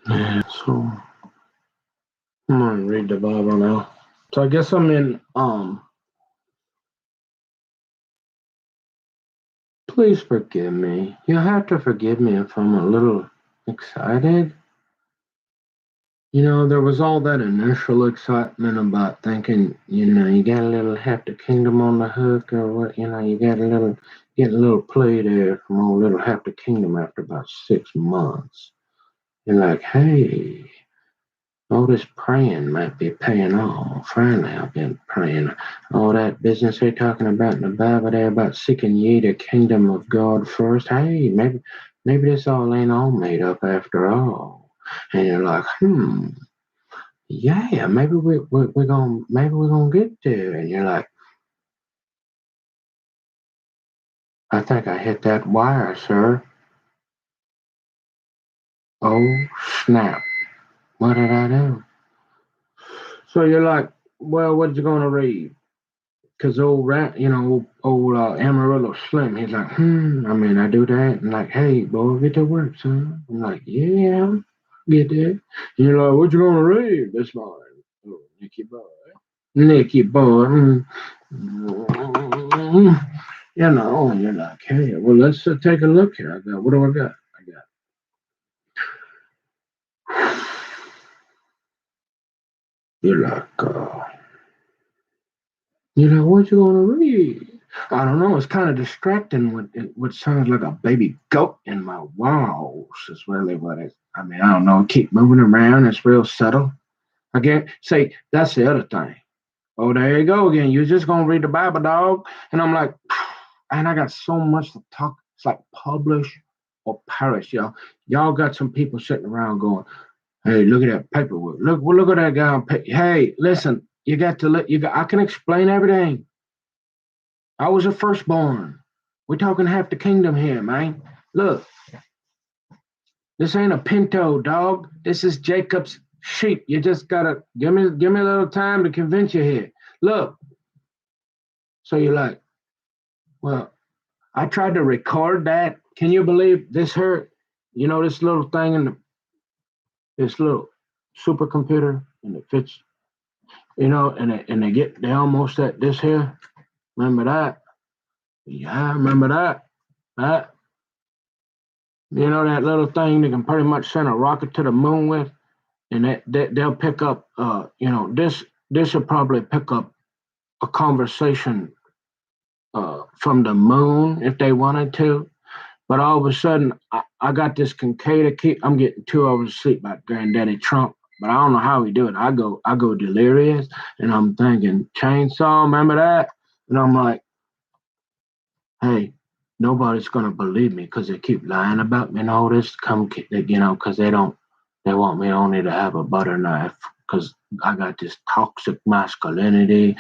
Yeah, so I'm gonna read the Bible now. So I guess I'm in please forgive me. You have to forgive me if I'm a little excited. There was all that initial excitement about thinking, you got a little half the kingdom on the hook or what, you got a little getting a little play there from old little half the kingdom after about 6 months. You're like, hey, all this praying might be paying off. Finally, I've been praying. All that business they're talking about in the Bible there about seeking ye the kingdom of God first. Hey, maybe this all ain't all made up after all. And you're like, yeah, maybe we're gonna get there. And you're like, I think I hit that wire, sir. Oh snap! What did I do? So you're like, well, what you gonna read? Because old Amarillo Slim, he's like, I mean, I do that. And like, hey, boy, get to work, son. I'm like, yeah, get there. And you're like, what you gonna read this morning? Oh, Nicky boy. Nicky boy. And you're like, hey, well, let's take a look here. What do I got? You're like, what you gonna read? I don't know. It's kind of distracting with what sounds like a baby goat in my walls. Is really what it. I mean, I don't know. Keep moving around. It's real subtle. I can't say that's the other thing. Oh, there you go again. You're just gonna read the Bible, dog. And I'm like, and I got so much to talk. It's like publish or perish, y'all. Y'all got some people sitting around going, "Hey, look at that paperwork. Look at that guy on Hey, listen, you got to let you got. I can explain everything. I was a firstborn. We're talking half the kingdom here, man. Look, this ain't a pinto, dog. This is Jacob's sheep. You just gotta give me a little time to convince you here. Look." So you're like, well, I tried to record that. Can you believe this hurt? This little thing in this little supercomputer, and it fits. And they almost at this here. Remember that? Yeah, I remember that. That that little thing they can pretty much send a rocket to the moon with, and they'll pick up. This will probably pick up a conversation from the moon if they wanted to. But all of a sudden, I got this Kincaid key. I'm getting 2 hours of sleep by Granddaddy Trump. But I don't know how he do it. I go delirious, and I'm thinking chainsaw. Remember that? And I'm like, hey, nobody's gonna believe me because they keep lying about me and all this. Because they want me only to have a butter knife because I got this toxic masculinity,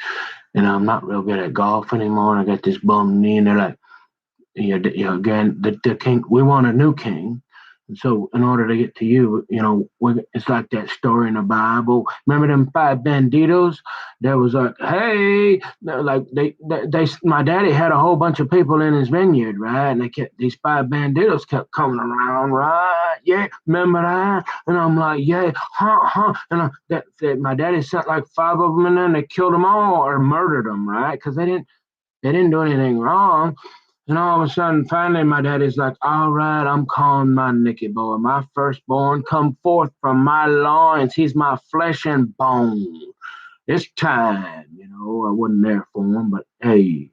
and I'm not real good at golf anymore. I got this bum knee, and they're like, again, the king. We want a new king. And so, in order to get to you, it's like that story in the Bible. Remember them 5 banditos? There was like, hey, like my daddy had a whole bunch of people in his vineyard, right? And these 5 banditos kept coming around, right? Yeah, remember that? And I'm like, yeah, huh? And that my daddy sent like 5 of them in there, and they killed them all or murdered them, right? Because they didn't do anything wrong. And all of a sudden, finally, my daddy's like, all right, I'm calling my Nicky boy. My firstborn come forth from my loins. He's my flesh and bone. It's time. I wasn't there for him, but hey,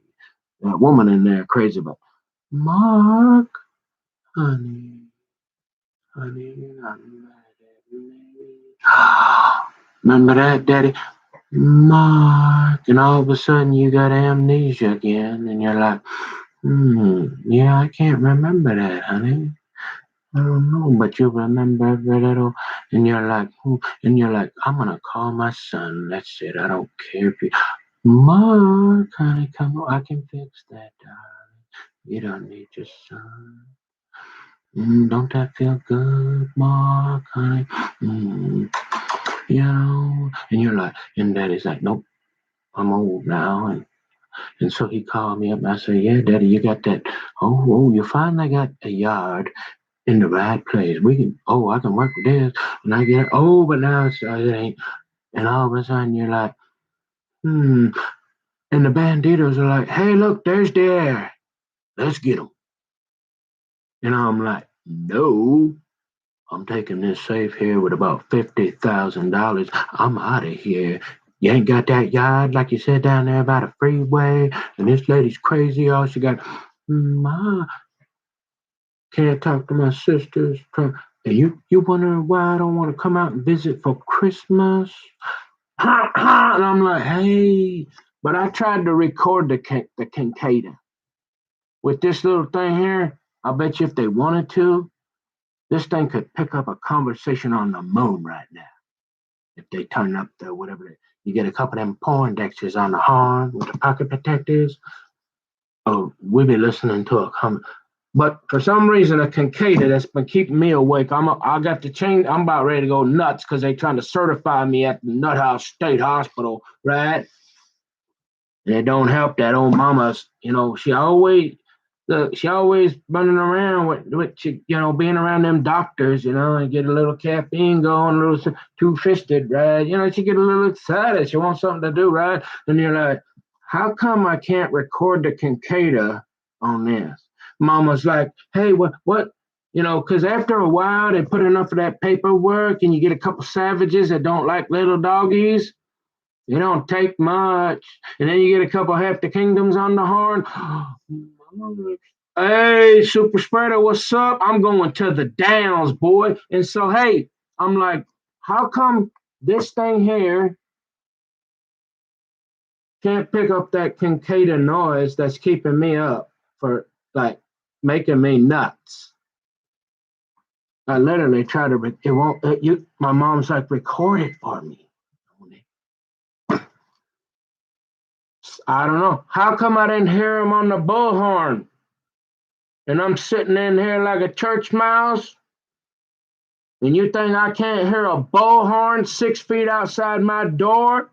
that woman in there crazy about Mark, honey, honey, I'm mad at me. Remember that, Daddy? Mark. And all of a sudden, you got amnesia again, and you're like, yeah, I can't remember that, honey. I don't know, but you remember every little, and you're like, I'm gonna call my son. That's it. I don't care if you, Mark, honey, come on, I can fix that, darling. You don't need your son. Don't that feel good, Mark, honey? Mm, and you're like, and Daddy's like, nope, I'm old now, and so he called me up and I said, yeah, Daddy, you got that. Oh, you finally got a yard in the right place. I can work with this. And I get, oh, but now it ain't. And all of a sudden you're like, hmm. And the banditos are like, hey, look, there's the air. Let's get them. And I'm like, no, I'm taking this safe here with about $50,000. I'm out of here. You ain't got that yard like you said down there by the freeway. And this lady's crazy. All she got, Ma, can't talk to my sisters. And you wondering why I don't want to come out and visit for Christmas? And I'm like, hey, but I tried to record the Kinkada with this little thing here. I bet you if they wanted to, this thing could pick up a conversation on the moon right now. If they turn up the whatever, you get a couple of them Poindexes on the horn with the pocket protectors. Oh, we'll be listening to a comment. But for some reason, a Kinkada that's been keeping me awake. I got to change. I'm about ready to go nuts because they trying to certify me at the Nut House State Hospital, right? And it don't help that old mama's. She always running around being around them doctors, and get a little caffeine going, a little two-fisted, right? She get a little excited. She wants something to do, right? And you're like, how come I can't record the Kinkada on this? Mama's like, hey, what? Because after a while, they put enough of that paperwork, and you get a couple savages that don't like little doggies. It don't take much. And then you get a couple half the kingdoms on the horn. Hey, super spreader, what's up? I'm going to the downs, boy. And so, hey, I'm like, how come this thing here can't pick up that Kinkada noise that's keeping me up for like making me nuts? I literally try to, it won't, my mom's like, record it for me. I don't know. How come I didn't hear him on the bullhorn? And I'm sitting in here like a church mouse? And you think I can't hear a bullhorn 6 feet outside my door?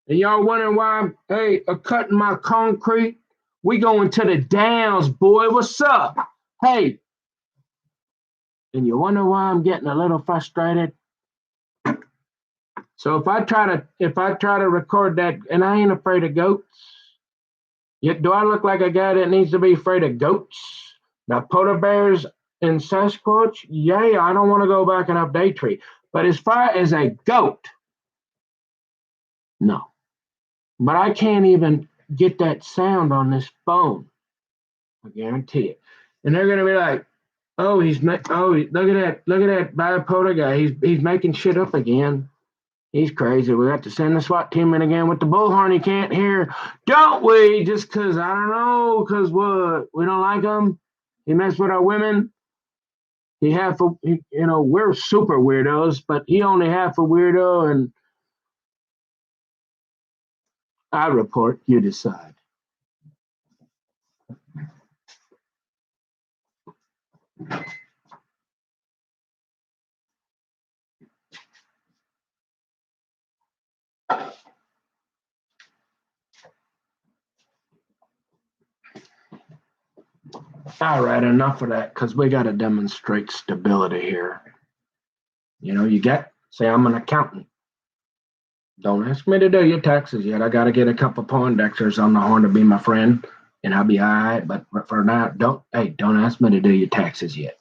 And y'all wondering why I'm cutting my concrete? We going to the downs, boy. What's up? Hey. And you wonder why I'm getting a little frustrated? So if I try to record that, and I ain't afraid of goats. Do I look like a guy that needs to be afraid of goats? Now, polar bears and Sasquatch, yeah, I don't want to go back and up day tree. But as far as a goat, no. But I can't even get that sound on this phone. I guarantee it. And they're gonna be like, "Oh, look at that bipolar guy. He's making shit up again. He's crazy. We have to send the SWAT team in again with the bullhorn. He can't hear, don't we? Just because I don't know, because what? We don't like him. He messed with our women. We're super weirdos, but he only half a weirdo, and I report. You decide." All right, enough of that, because we got to demonstrate stability here. Say I'm an accountant. Don't ask me to do your taxes yet. I got to get a couple Poindexters on the horn to be my friend, and I'll be all right. But for now, don't ask me to do your taxes yet.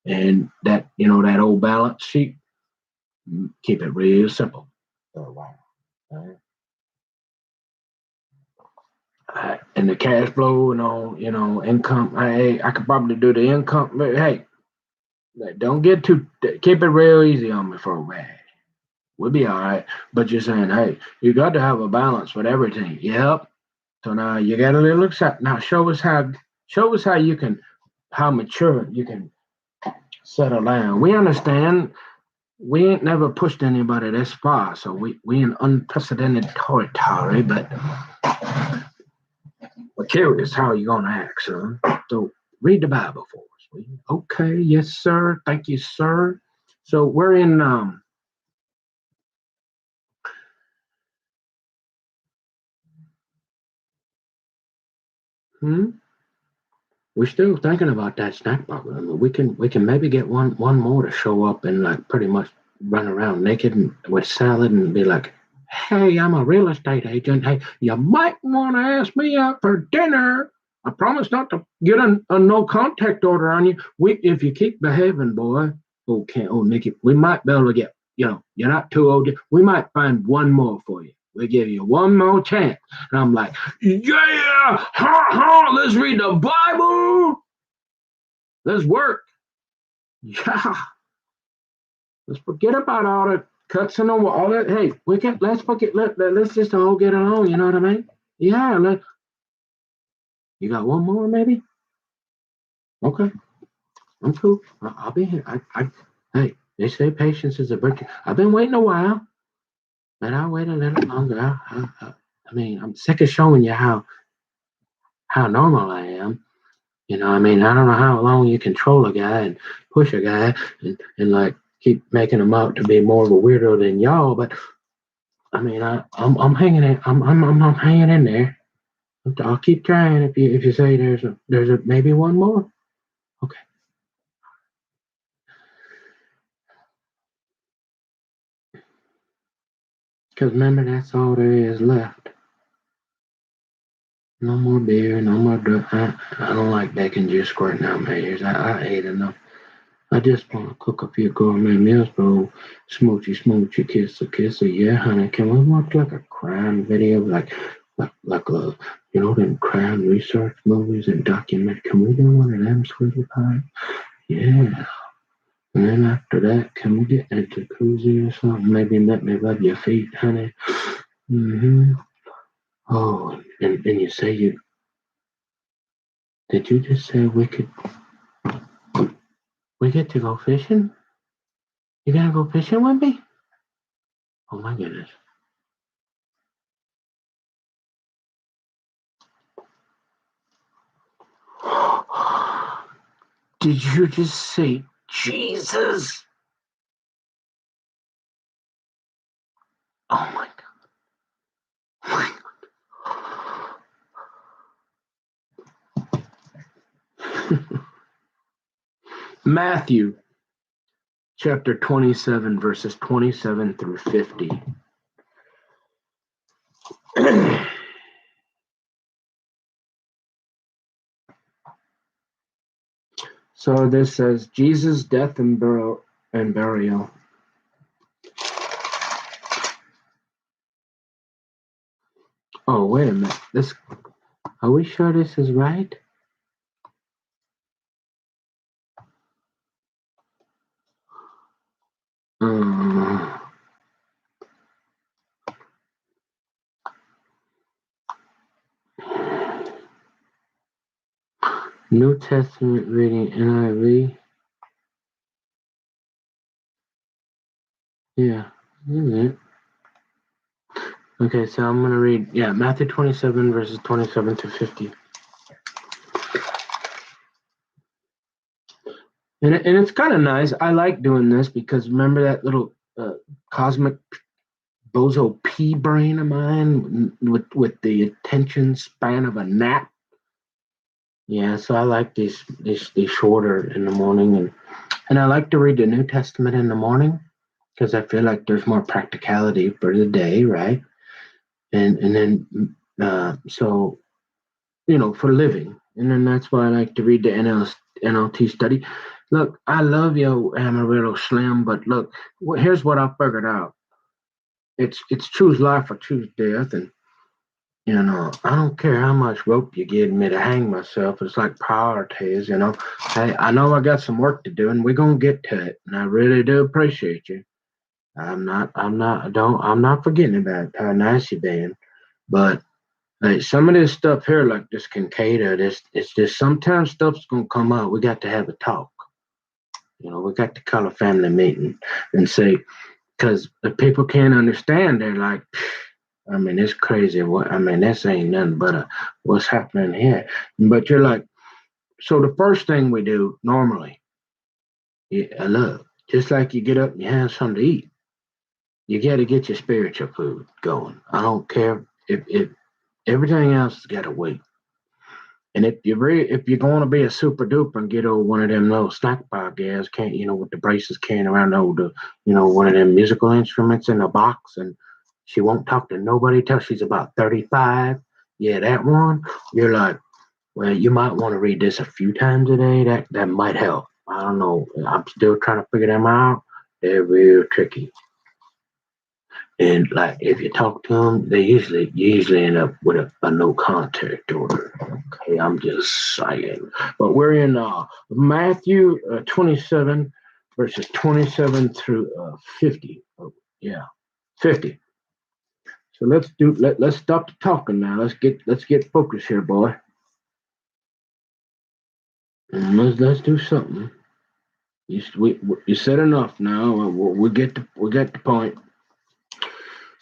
And that old balance sheet, keep it real simple. And the cash flow and all, income. I could probably do the income, but hey, don't keep it real easy on me for a while. We'll be all right. But you're saying, hey, you got to have a balance with everything. Yep. So now you got a little upset. Now show us how how mature you can settle down. We understand we ain't never pushed anybody this far, so we in unprecedented territory, but we're curious how you gonna act, son. So read the Bible for us, will you? Okay, yes, sir. Thank you, sir. So we're in we're still thinking about that snack bar. I mean, we can maybe get one more to show up in like pretty much run around naked and with salad and be like, "Hey, I'm a real estate agent. Hey, you might want to ask me out for dinner. I promise not to get a no contact order on you. If you keep behaving, boy. Okay, oh Nikki, we might be able to get. You're not too old. We might find one more for you. We give you one more chance." And I'm like, "Yeah, ha ha. Let's read the Bible. Let's work. Yeah. Let's forget about all the cuts and all that. Hey, let's forget. Let's just all get along. You know what I mean? Yeah. You got one more, maybe? Okay, I'm cool. I'll be here. Hey, they say patience is a virtue. I've been waiting a while, but I'll wait a little longer. I mean, I'm sick of showing you how normal I am. I mean, I don't know how long you control a guy and push a guy and like keep making him out to be more of a weirdo than y'all, but I mean, I'm hanging in. I'm hanging in there. I'll keep trying. If you say there's a maybe one more. Okay. Because remember, that's all there is left. No more beer. No more drug. I don't like bacon juice squirting out my ears. I ate enough. I just want to cook a few gourmet meals, bro. Smoochy, smoochy, kisser. Yeah, honey. Can we watch like a crime video, like them crime research movies and document? Can we do one of them, sweetie pie? Yeah. And then after that, can we get in a jacuzzi or something? Maybe let me rub your feet, honey. Mm-hmm. Oh, and you say did you just say we get to go fishing? You gonna go fishing with me? Oh my goodness. Did you just say Jesus? Oh my God. Matthew chapter 27, verses 27 through 50. So this says Jesus' death and burial. Oh, wait a minute. Are we sure this is right? New Testament reading NIV. Yeah, isn't it? Okay, so I'm going to read, Matthew 27, verses 27 to 50. And it's kind of nice. I like doing this because remember that little cosmic bozo pea brain of mine with the attention span of a gnat? Yeah, so I like these shorter in the morning, and I like to read the New Testament in the morning because I feel like there's more practicality for the day, right? And then so for living, and then that's why I like to read the NLT study. Look, I love you, Amarillo Slim, but look, here's what I figured out. It's choose life or choose death, and I don't care how much rope you give me to hang myself. It's like priorities, Hey, I know I got some work to do, and we're gonna get to it. And I really do appreciate you. I'm not forgetting about how nice you've been. But like some of this stuff here, like this Kincada, it's just sometimes stuff's gonna come out. We got to have a talk. We got to call a family meeting and say, because if people can't understand, they're like, I mean, it's crazy. This ain't nothing but what's happening here. But you're like, so the first thing we do normally, look, just like you get up and you have something to eat, you got to get your spiritual food going. I don't care if everything else has got to wait. And if you're going to be a super duper and get one of them little snack bar gals, can't with the braces carrying around one of them musical instruments in a box, and she won't talk to nobody till she's about 35. Yeah, that one. You're like, well, you might want to read this a few times a day. That might help. I don't know. I'm still trying to figure them out. They're real tricky. And like if you talk to them, you usually end up with a no contact order. Okay, I'm just saying. But we're in Matthew 27 verses 27 through 50. Oh, yeah, 50. So let's stop the talking now. Let's get focused here, boy. Let's do something. You said enough now. We get the point.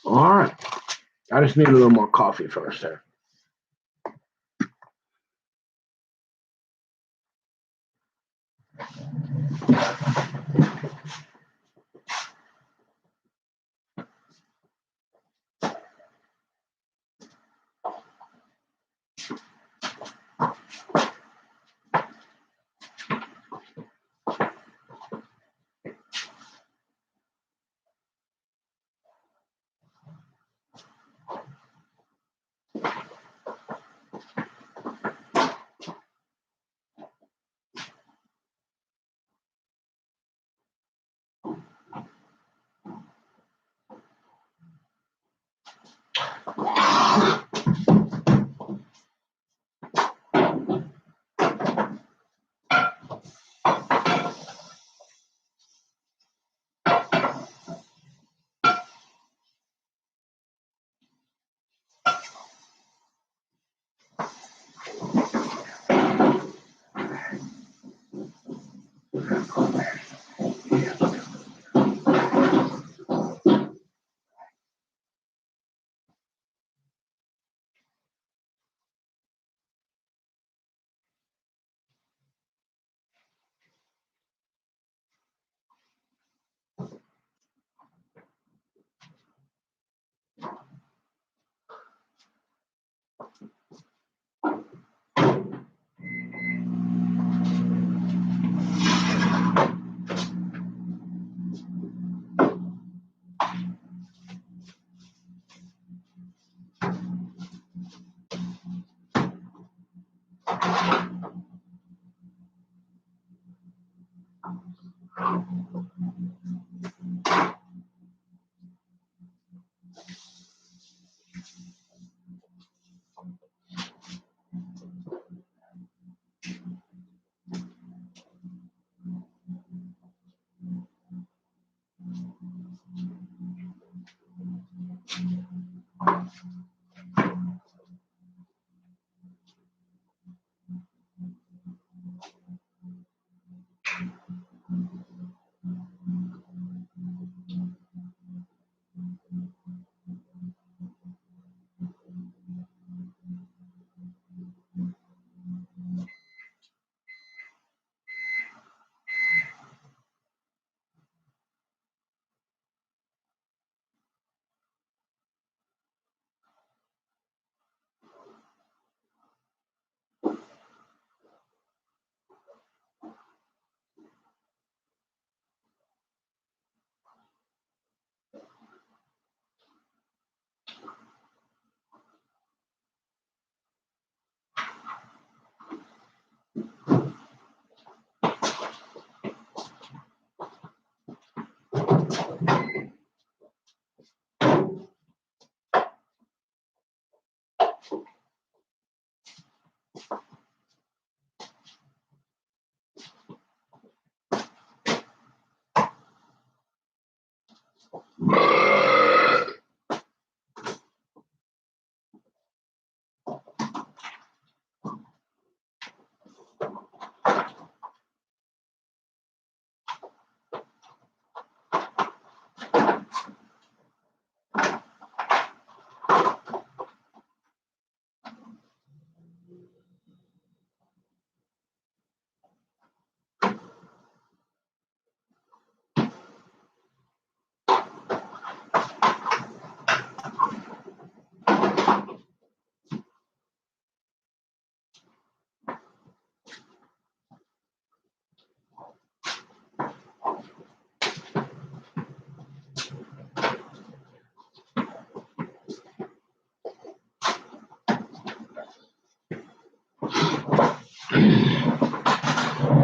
All right. I just need a little more coffee first there.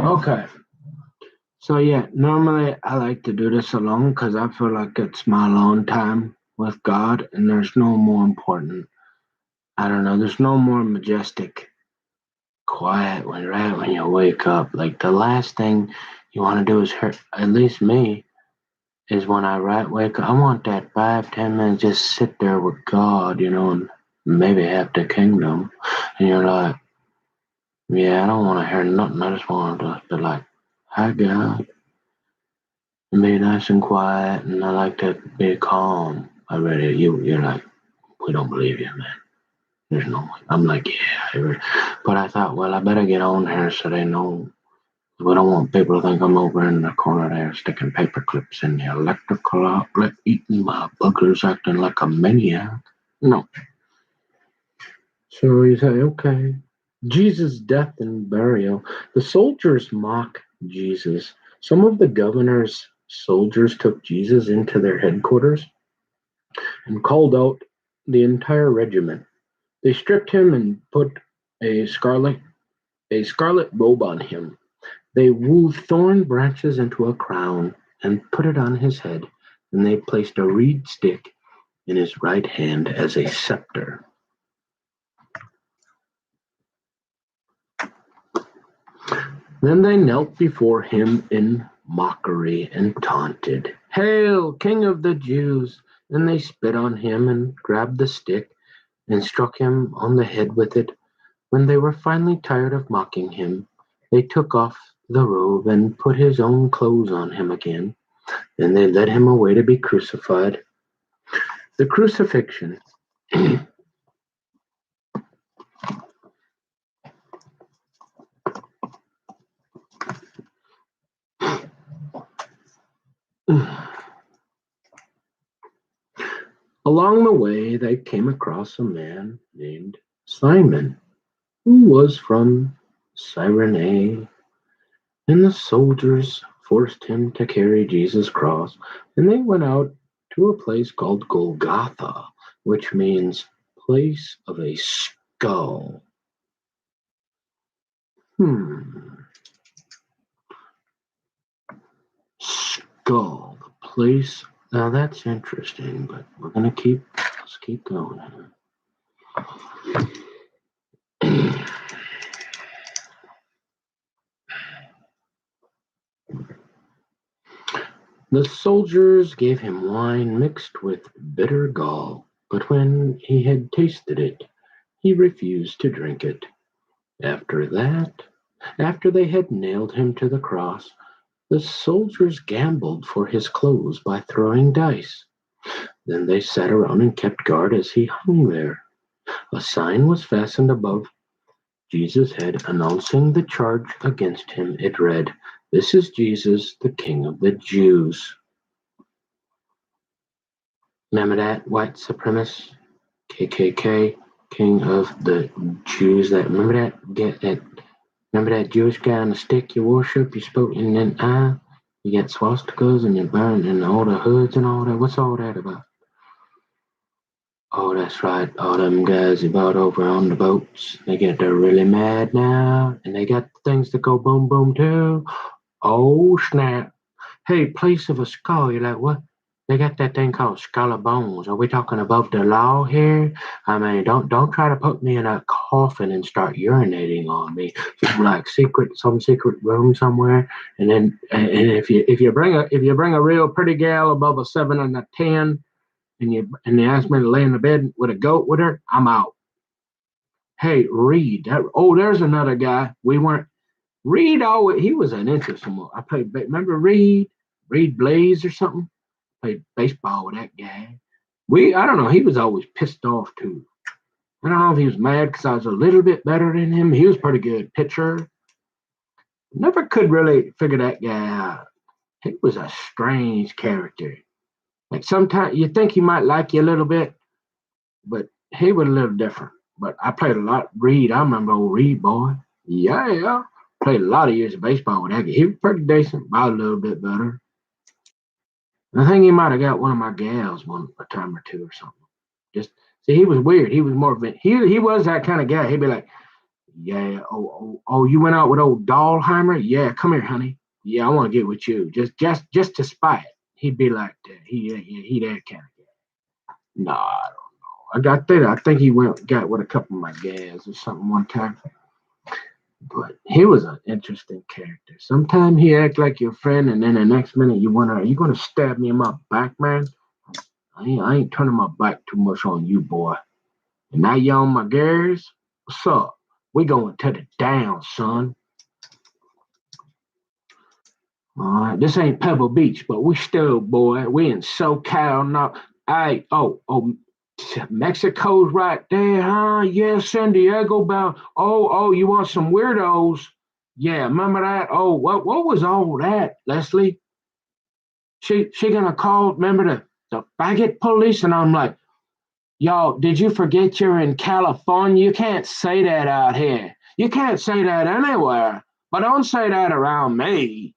Okay. So yeah, normally I like to do this alone because I feel like it's my alone time with God, and there's no more important. I don't know. There's no more majestic, quiet when right when you wake up. Like the last thing you want to do is hurt. At least me is when I wake up. I want that 5, 10 minutes just sit there with God, and maybe have the kingdom. And you're like, yeah, I don't want to hear nothing. I just want to be like, hi God, and be nice and quiet. And I like to be calm. I really, you're like, we don't believe you, man. There's no way. I'm like, yeah. But I thought, well, I better get on here so they know. We don't want people to think I'm over in the corner there sticking paper clips in the electrical outlet, eating my boogers, acting like a maniac. No. So you say, okay. Jesus' death and burial. The soldiers mock Jesus. Some of the governor's soldiers took Jesus into their headquarters and called out the entire regiment. They stripped him and put a scarlet a scarlet robe on him. They wove thorn branches into a crown and put it on his head, and they placed a reed stick in his right hand as a scepter. Then they knelt before him in mockery and taunted, "Hail, King of the Jews!" And they spit on him and grabbed the stick and struck him on the head with it. When they were finally tired of mocking him, they took off the robe and put his own clothes on him again. Then they led him away to be crucified. The crucifixion. Along the way, they came across a man named Simon, who was from Cyrene, and the soldiers forced him to carry Jesus' cross, and they went out to a place called Golgotha, which means place of a skull. Hmm. Skull, the place. Now that's interesting, but let's keep going here. The soldiers gave him wine mixed with bitter gall, but when he had tasted it, he refused to drink it. After that, after they had nailed him to the cross, the soldiers gambled for his clothes by throwing dice. Then they sat around and kept guard as he hung there. A sign was fastened above Jesus' head announcing the charge against him. It read, "This is Jesus, the King of the Jews." Remember that white supremacist KKK King of the Jews? That remember that get that remember that Jewish guy on the stick you worship? You spoke in an eye. You got swastikas and you burn and all the hoods and all that. What's all that about? Oh, that's right. All them guys you brought over on the boats. They're really mad now, and they got things that go boom boom too. Oh snap! Hey, place of a skull. You're like, what? They got that thing called skull of bones. Are we talking above the law here? I mean, don't try to put me in a coffin and start urinating on me. Like some secret room somewhere. And then, and if you bring a real pretty gal above a 7 and a 10, and they ask me to lay in the bed with a goat with her, I'm out. Hey, Reed. There's another guy. We weren't Reed. Always he was an interesting one. I played. Remember Reed? Reed Blaze or something. Played baseball with that guy. I don't know. He was always pissed off too. I don't know if he was mad because I was a little bit better than him. He was pretty good pitcher. Never could really figure that guy out. He was a strange character. Like sometimes you think he might like you a little bit, but he was a little different. But I played a lot. Reed, I remember old Reed boy. Yeah. Played a lot of years of baseball with that guy. He was pretty decent, about a little bit better. I think he might have got one of my gals a time or two or something. Just see, he was weird. He was more of he was that kind of guy. He'd be like, Yeah. Oh, you went out with old Dahlheimer? Yeah, come here, honey. Yeah, I want to get with you. Just to spite. He'd be like that. He that kind of guy. Nah, I don't know. I got that. I think he got with a couple of my gas or something one time. But he was an interesting character. Sometimes he act like your friend, and then the next minute you wonder, are you gonna stab me in my back, man? I ain't turning my back too much on you, boy. And now you on my gears? What's up? We going to the down, son. All right, this ain't Pebble Beach, but we still, boy. We in SoCal now. Hey, Mexico's right there, huh? Yeah, San Diego bound. Oh, you want some weirdos? Yeah, remember that? Oh, what was all that, Leslie? She gonna call? Remember the faggot police? And I'm like, y'all, did you forget you're in California? You can't say that out here. You can't say that anywhere. But don't say that around me.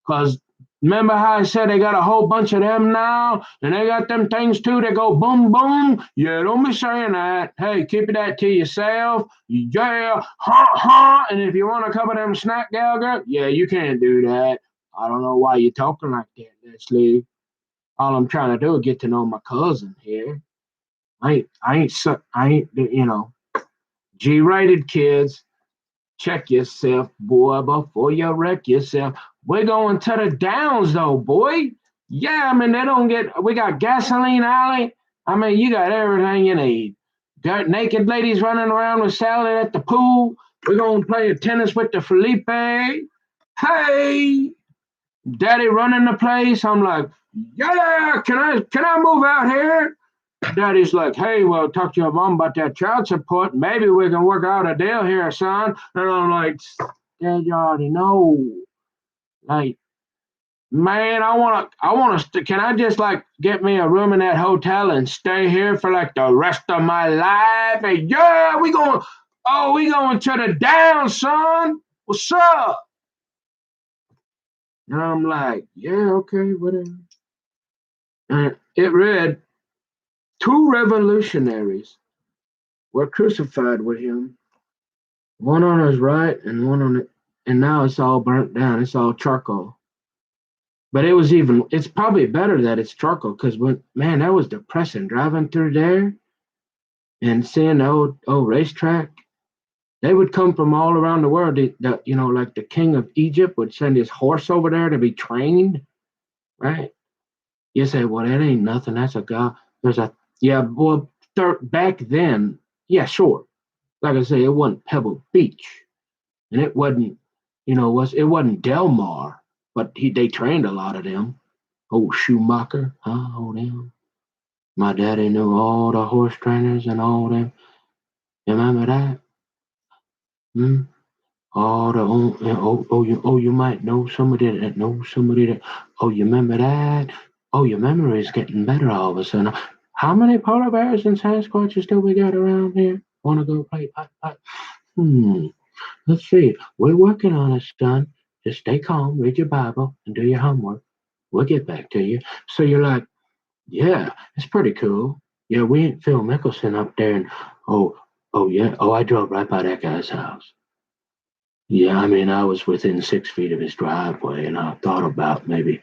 Because remember how I said they got a whole bunch of them now? And they got them things too that go boom, boom? Yeah, don't be saying that. Hey, keep that to yourself. Yeah, ha, ha. And if you want to cover them snack galga, yeah, you can't do that. I don't know why you're talking like that, Leslie. All I'm trying to do is get to know my cousin here. I ain't, G-rated kids. Check yourself, boy, before you wreck yourself. We're going to the downs, though, boy. Yeah, I mean, we got gasoline alley. I mean, you got everything you need. Got naked ladies running around with salad at the pool. We're going to play tennis with the Felipe. Hey, daddy running the place. I'm like, yeah, can I move out here? Daddy's like, hey, well, talk to your mom about that child support. Maybe we can work out a deal here, son. And I'm like, Dad, you already know. Like, man, can I just like get me a room in that hotel and stay here for like the rest of my life? And yeah, we going to the down, son. What's up? And I'm like, yeah, okay, whatever. And it read, two revolutionaries were crucified with him, one on his right and one on it, and now it's all burnt down. It's all charcoal. But it's probably better that it's charcoal because man, that was depressing driving through there and seeing the old racetrack. They would come from all around the world. Like the king of Egypt would send his horse over there to be trained, right? You say, well, that ain't nothing. That's a guy. There's a, yeah, well, back then, yeah, sure. Like I say, it wasn't Pebble Beach. And it wasn't, it wasn't Del Mar, but they trained a lot of them. Oh, Schumacher, huh? Oh, them. My daddy knew all the horse trainers and all them. You remember that? Hmm? All the you might know somebody that knows somebody that. Oh, you remember that? Oh, your memory is getting better all of a sudden. How many polar bears and Sasquatches do we got around here? Want to go play putt putt? Let's see. We're working on it, son. Just stay calm, read your Bible, and do your homework. We'll get back to you. So you're like, yeah, it's pretty cool. Yeah, we ain't Phil Mickelson up there. And yeah. Oh, I drove right by that guy's house. Yeah, I mean, I was within 6 feet of his driveway, and I thought about maybe,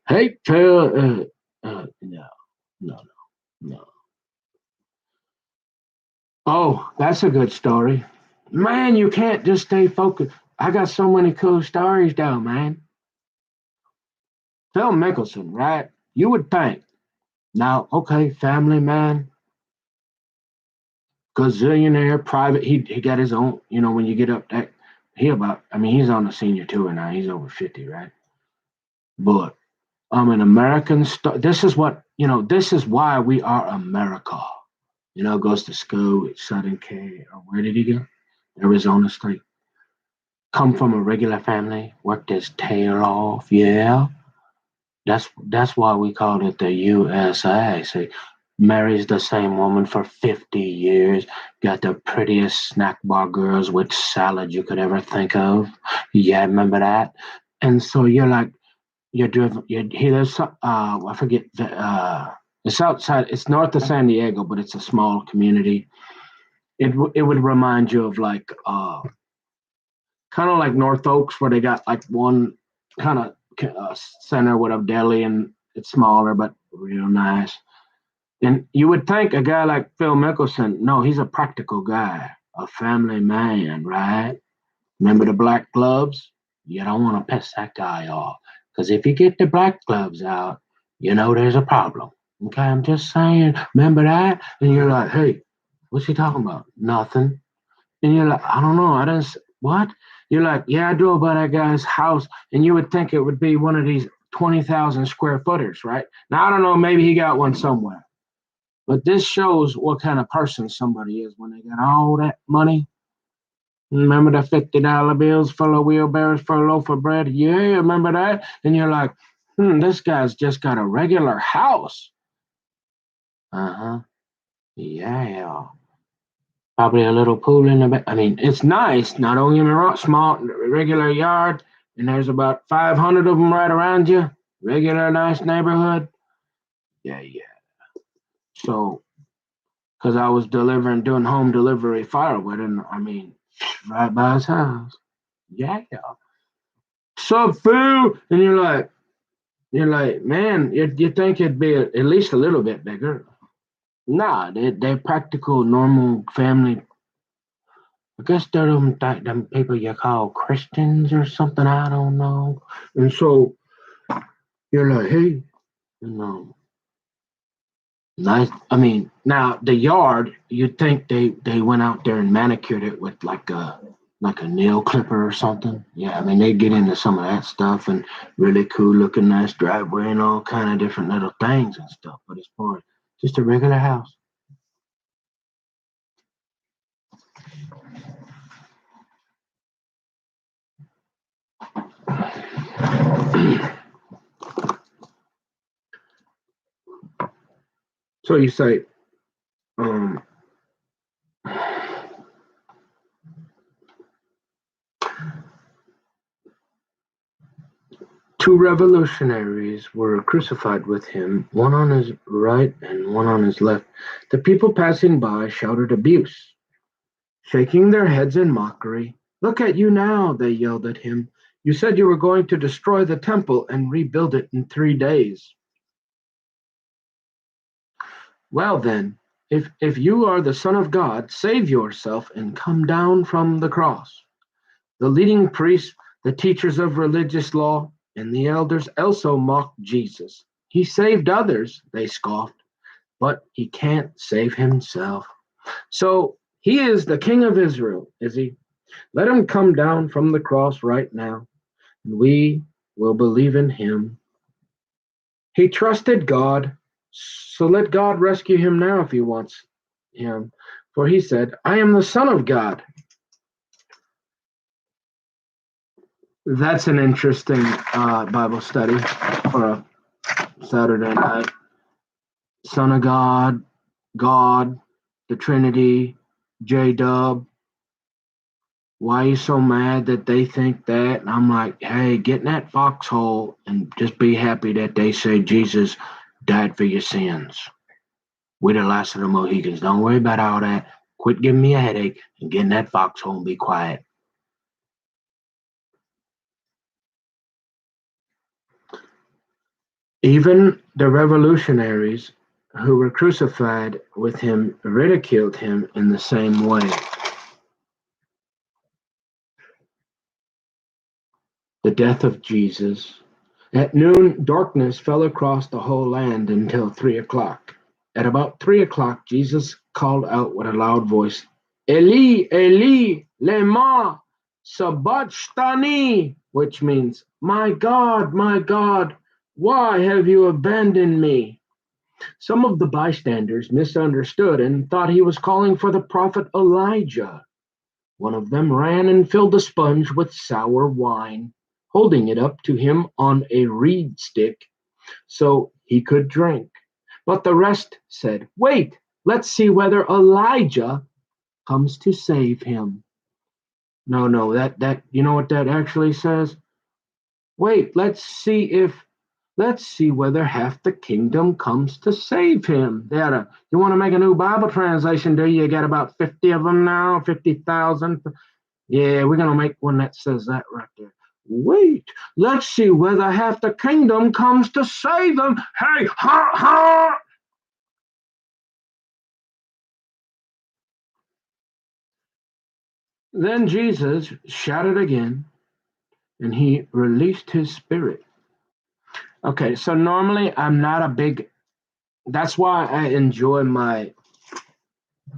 hey, Phil, no, no, no. Oh, that's a good story. Man, you can't just stay focused. I got so many cool stories, though, man. Phil Mickelson, right? You would think. Now, okay, family man, gazillionaire, private. He got his own. When you get up that, he's on the senior tour now. He's over 50, right? But an American star. This is what This is why we are America. Goes to school at Southern Cal. Or where did he go? Arizona State. Come from a regular family. Worked his tail off. Yeah. That's why we called it the USA. See, marries the same woman for 50 years, got the prettiest snack bar girls with salad you could ever think of. Yeah, remember that? And so you're like, you're driven. He lives. I forget. It's outside. It's north of San Diego, but it's a small community. it would remind you of like kind of like North Oaks, where they got like one kind of center with a deli, and it's smaller but real nice. And you would think a guy like Phil Mickelson, no, he's a practical guy, a family man, right? Remember the black gloves? You don't want to piss that guy off. Because if you get the black gloves out, you know there's a problem. Okay, I'm just saying, remember that? And you're like, hey, what's he talking about? Nothing. And you're like, I don't know. What? You're like, yeah, I drove by that guy's house. And you would think it would be one of these 20,000 square footers, right? Now, I don't know. Maybe he got one somewhere. But this shows what kind of person somebody is when they got all that money. Remember the $50 bills full of wheelbarrows for a loaf of bread? Yeah, remember that? And you're like, this guy's just got a regular house. Uh-huh. Yeah. Probably a little pool in the back. I mean, it's nice. Not only in a small, regular yard, and there's about 500 of them right around you. Regular, nice neighborhood. Yeah. So, because I was doing home delivery firewood, and I mean, right by his house. Yeah. Sup, Phil? And you're like, man, you think it'd be at least a little bit bigger. Nah, they're practical, normal family. I guess they're them people you call Christians or something. I don't know. And so you're like, hey, you know, nice. I mean, now the yard, you'd think they went out there and manicured it with like a nail clipper or something. Yeah, I mean they get into some of that stuff and really cool looking, nice driveway and all kind of different little things and stuff. But as far as just a regular house. So you say, um, two revolutionaries were crucified with him, one on his right and one on his left. The people passing by shouted abuse, shaking their heads in mockery. Look at you now, they yelled at him. You said you were going to destroy the temple and rebuild it in 3 days. Well, then, if you are the Son of God, save yourself and come down from the cross. The leading priests, the teachers of religious law, and the elders also mocked Jesus. He saved others, they scoffed, but he can't save himself. So he is the King of Israel, is he? Let him come down from the cross right now, and we will believe in him. He trusted God, so let God rescue him now if he wants him. For he said, I am the Son of God. That's an interesting Bible study for a Saturday night. Son of God, God, the Trinity, J Dub. Why are you so mad that they think that? And I'm like, hey, get in that foxhole and just be happy that they say Jesus died for your sins. We're the last of the Mohicans. Don't worry about all that. Quit giving me a headache and get in that foxhole and be quiet. Even the revolutionaries who were crucified with him ridiculed him in the same way. The death of Jesus. At noon, darkness fell across the whole land until 3 o'clock. At about 3 o'clock, Jesus called out with a loud voice, Eli, Eli, lema sabachthani, which means, my God, why have you abandoned me? Some of the bystanders misunderstood and thought he was calling for the prophet Elijah. One of them ran and filled a sponge with sour wine, holding it up to him on a reed stick so he could drink. But the rest said, wait, let's see whether Elijah comes to save him. No, that you know what that actually says? Wait, let's see if Let's see whether half the kingdom comes to save him. You want to make a new Bible translation, do you? You got about 50 of them now, 50,000. Yeah, we're going to make one that says that right there. Wait, let's see whether half the kingdom comes to save him. Hey, ha, ha! Then Jesus shouted again, and he released his spirit. Okay, so normally I'm not a big, that's why I enjoy my,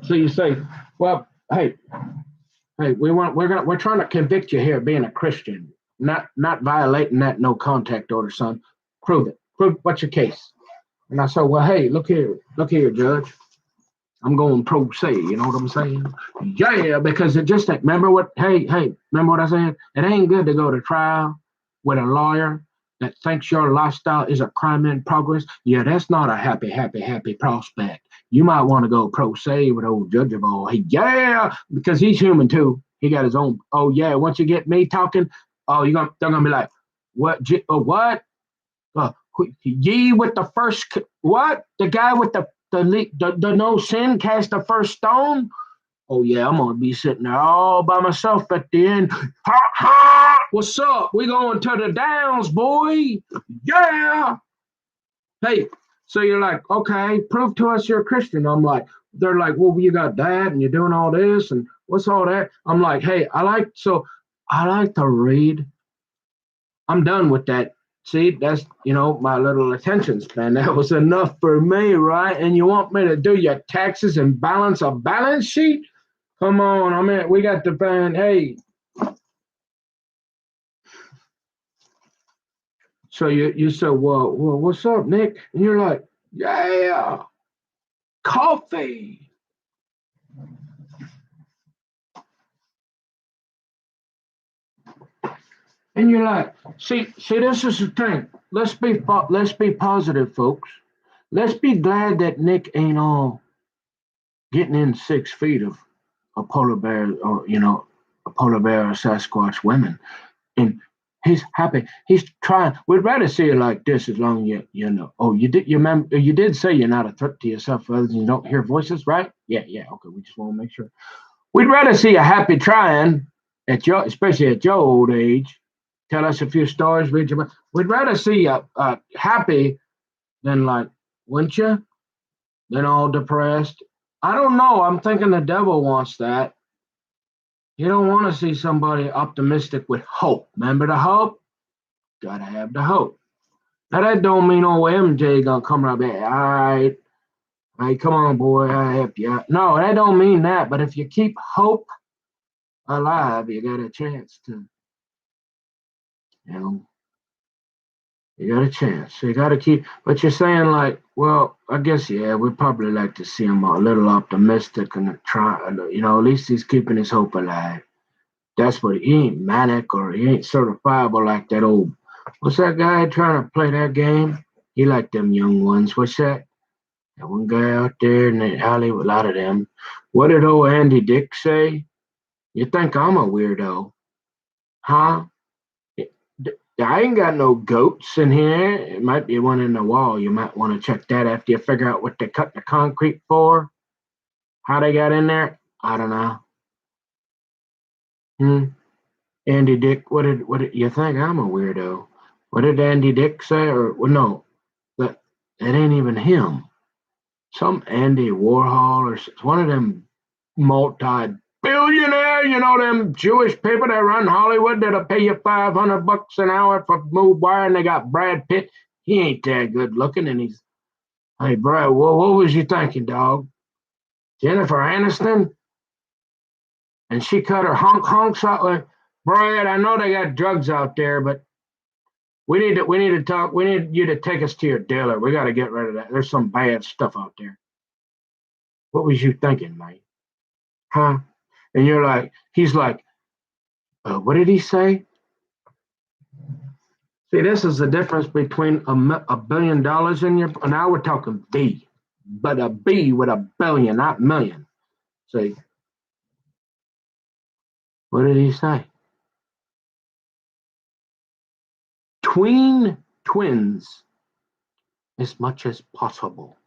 so you say, well, hey, we're trying to convict you here being a Christian, not violating that no contact order, son. Prove it. Prove what's your case. And I said, well, hey, look here, Judge. I'm going pro se. You know what I'm saying? Yeah, because it just ain't. Remember what I said? It ain't good to go to trial with a lawyer that thinks your lifestyle is a crime in progress. Yeah, that's not a happy prospect. You might want to go pro se with old Judge of all. Hey, yeah, because he's human too. He got his own. Oh yeah, once you get me talking, they're gonna be like, what? What? Uh, Ye with the first what? The guy with the no sin cast the first stone. Oh yeah, I'm gonna be sitting there all by myself at the end. Ha ha! What's up? We going to the downs, boy? Yeah. Hey, so you're like, okay, prove to us you're a Christian. I'm like, they're like, well, you got that, and you're doing all this, and what's all that? I'm like, hey, I like to read. I'm done with that. See, that's my little attention span. That was enough for me, right? And you want me to do your taxes and balance a balance sheet? Come on, I mean, we got to find. Hey, so you said, well, what's up, Nick? And you're like, yeah, coffee. And you're like, see, this is the thing. Let's be positive, folks. Let's be glad that Nick ain't all getting in 6 feet of a polar bear or a polar bear or Sasquatch women, and he's happy. He's trying. We'd rather see it like this as long as you know. Oh, you did say you're not a threat to yourself other than you don't hear voices, right? Yeah. Okay, we just want to make sure. We'd rather see you happy trying especially at your old age. Tell us a few stories. We'd rather see you happy than like, wouldn't you? Then all depressed. I don't know. I'm thinking the devil wants that. You don't want to see somebody optimistic with hope. Remember the hope? Gotta have the hope. Now that don't mean old MJ gonna come right back. All right, come on, boy, I help you out. No, that don't mean that. But if you keep hope alive, you got a chance to, you know, you got a chance. So you got to keep. But you're saying like, well, I guess yeah, we'd probably like to see him a little optimistic and try. At least he's keeping his hope alive. That's what he ain't manic or he ain't certifiable like that old. What's that guy trying to play that game? He like them young ones. What's that? That one guy out there in the alley with a lot of them. What did old Andy Dick say? You think I'm a weirdo, huh? I ain't got no goats in here. It might be one in the wall. You might want to check that after you figure out what they cut the concrete for. How they got in there? I don't know. Hmm. Andy Dick, what did you think? I'm a weirdo. What did Andy Dick say? Or well, no, that ain't even him. Some Andy Warhol or one of them multi-billionaire. Them Jewish people that run Hollywood that'll pay you $500 an hour for move wire, and they got Brad Pitt. He ain't that good looking, and he's hey Brad. What was you thinking, dog? Jennifer Aniston, and she cut her honks out. Brad, I know they got drugs out there, but we need to talk. We need you to take us to your dealer. We got to get rid of that. There's some bad stuff out there. What was you thinking, mate? Huh? And he's like, what did he say? See, this is the difference between $1 billion in your. Now we're talking B, but a B with a billion, not million. See, what did he say? Tween twins as much as possible.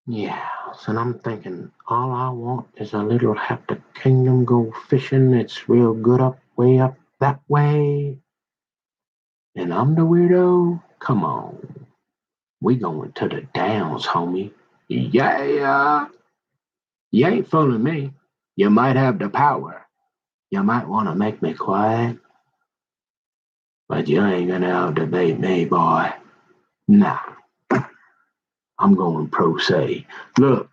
Yeah, and I'm thinking all I want is a little half the kingdom go fishing. It's real good way up that way. And I'm the weirdo? Come on. We going to the downs, homie. Yeah. You ain't fooling me. You might have the power. You might want to make me quiet, but you ain't gonna out-debate me, boy. Nah, I'm going pro se. Look,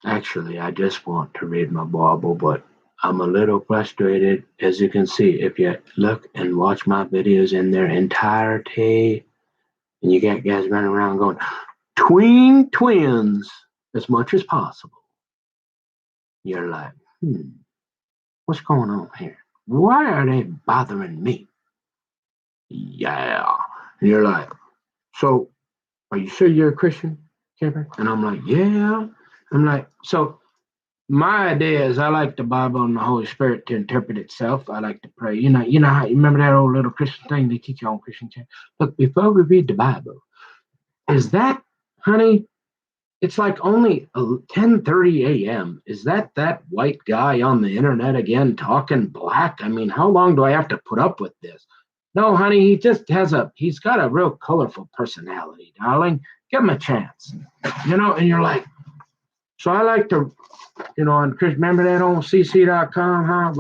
actually, I just want to read my Bible, but I'm a little frustrated. As you can see, if you look and watch my videos in their entirety, and you got guys running around going, twins, as much as possible. You're like, what's going on here? Why are they bothering me? Yeah. And you're like, so are you sure you're a Christian, Kevin? And I'm like, yeah. I'm like, so my idea is I like the Bible and the Holy Spirit to interpret itself. I like to pray. How you remember that old little Christian thing they teach you on Christian church? Look, before we read the Bible, is that, honey, it's like only 10:30 a.m. Is that white guy on the internet again talking black? I mean, how long do I have to put up with this? No, honey, he's got a real colorful personality, darling. Give him a chance. And you're like, so I like to, and Chris, remember that on cc.com, huh?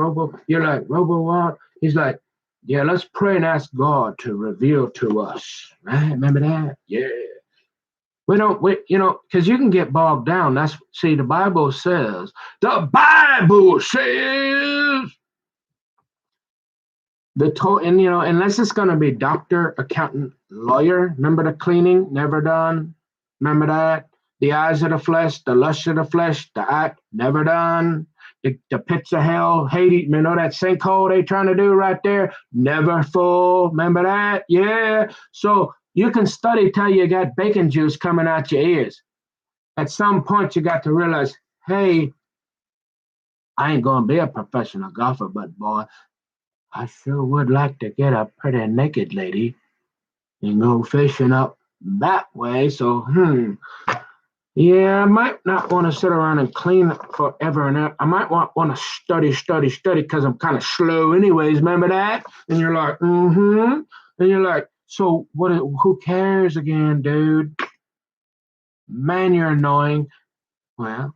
You're like, Robo what? He's like, yeah, let's pray and ask God to reveal to us. Right? Remember that? Yeah. Because you can get bogged down. The Bible says, unless it's going to be doctor, accountant, lawyer. Remember the cleaning, never done. Remember that? The eyes of the flesh, the lust of the flesh, the act, never done. The pits of hell, Hades, that sinkhole they trying to do right there, never full. Remember that? Yeah. So you can study till you got bacon juice coming out your ears. At some point, you got to realize, hey, I ain't going to be a professional golfer, but boy, I sure would like to get a pretty naked lady and go fishing up that way. So, yeah, I might not want to sit around and clean forever and ever. I might want to study because I'm kind of slow anyways. Remember that? And you're like, And you're like, so what? Who cares again, dude? Man, you're annoying. Well,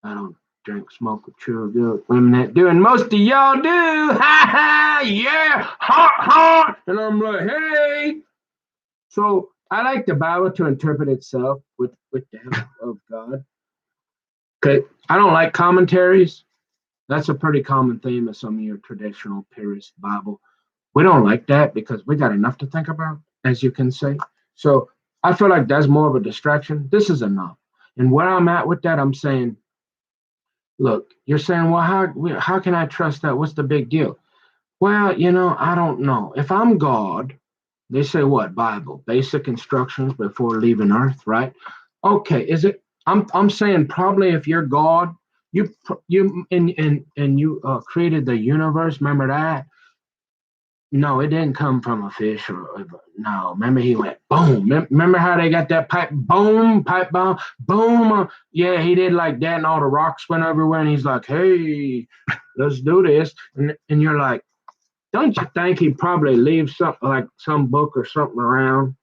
I don't drink, smoke, or chew good. Women that do, and most of y'all do. Ha ha, yeah, ha. And I'm like, hey. So I like the Bible to interpret itself with the help of God. Okay, I don't like commentaries. That's a pretty common theme of some of your traditional purist Bible. We don't like that because we got enough to think about, as you can say. So I feel like that's more of a distraction. This is enough. And where I'm at with that, I'm saying, look, you're saying, well, how can I trust that? What's the big deal? Well, I don't know. If I'm God, they say what? Bible, basic instructions before leaving Earth, right? Okay, is it? I'm saying probably if you're God, you and you created the universe. Remember that? No, it didn't come from a fish or no. Remember he went boom. Remember how they got that pipe boom, pipe bomb, boom. Yeah, he did like that, and all the rocks went everywhere. And he's like, "Hey, let's do this." And you're like, don't you think he probably leaves something like some book or something around?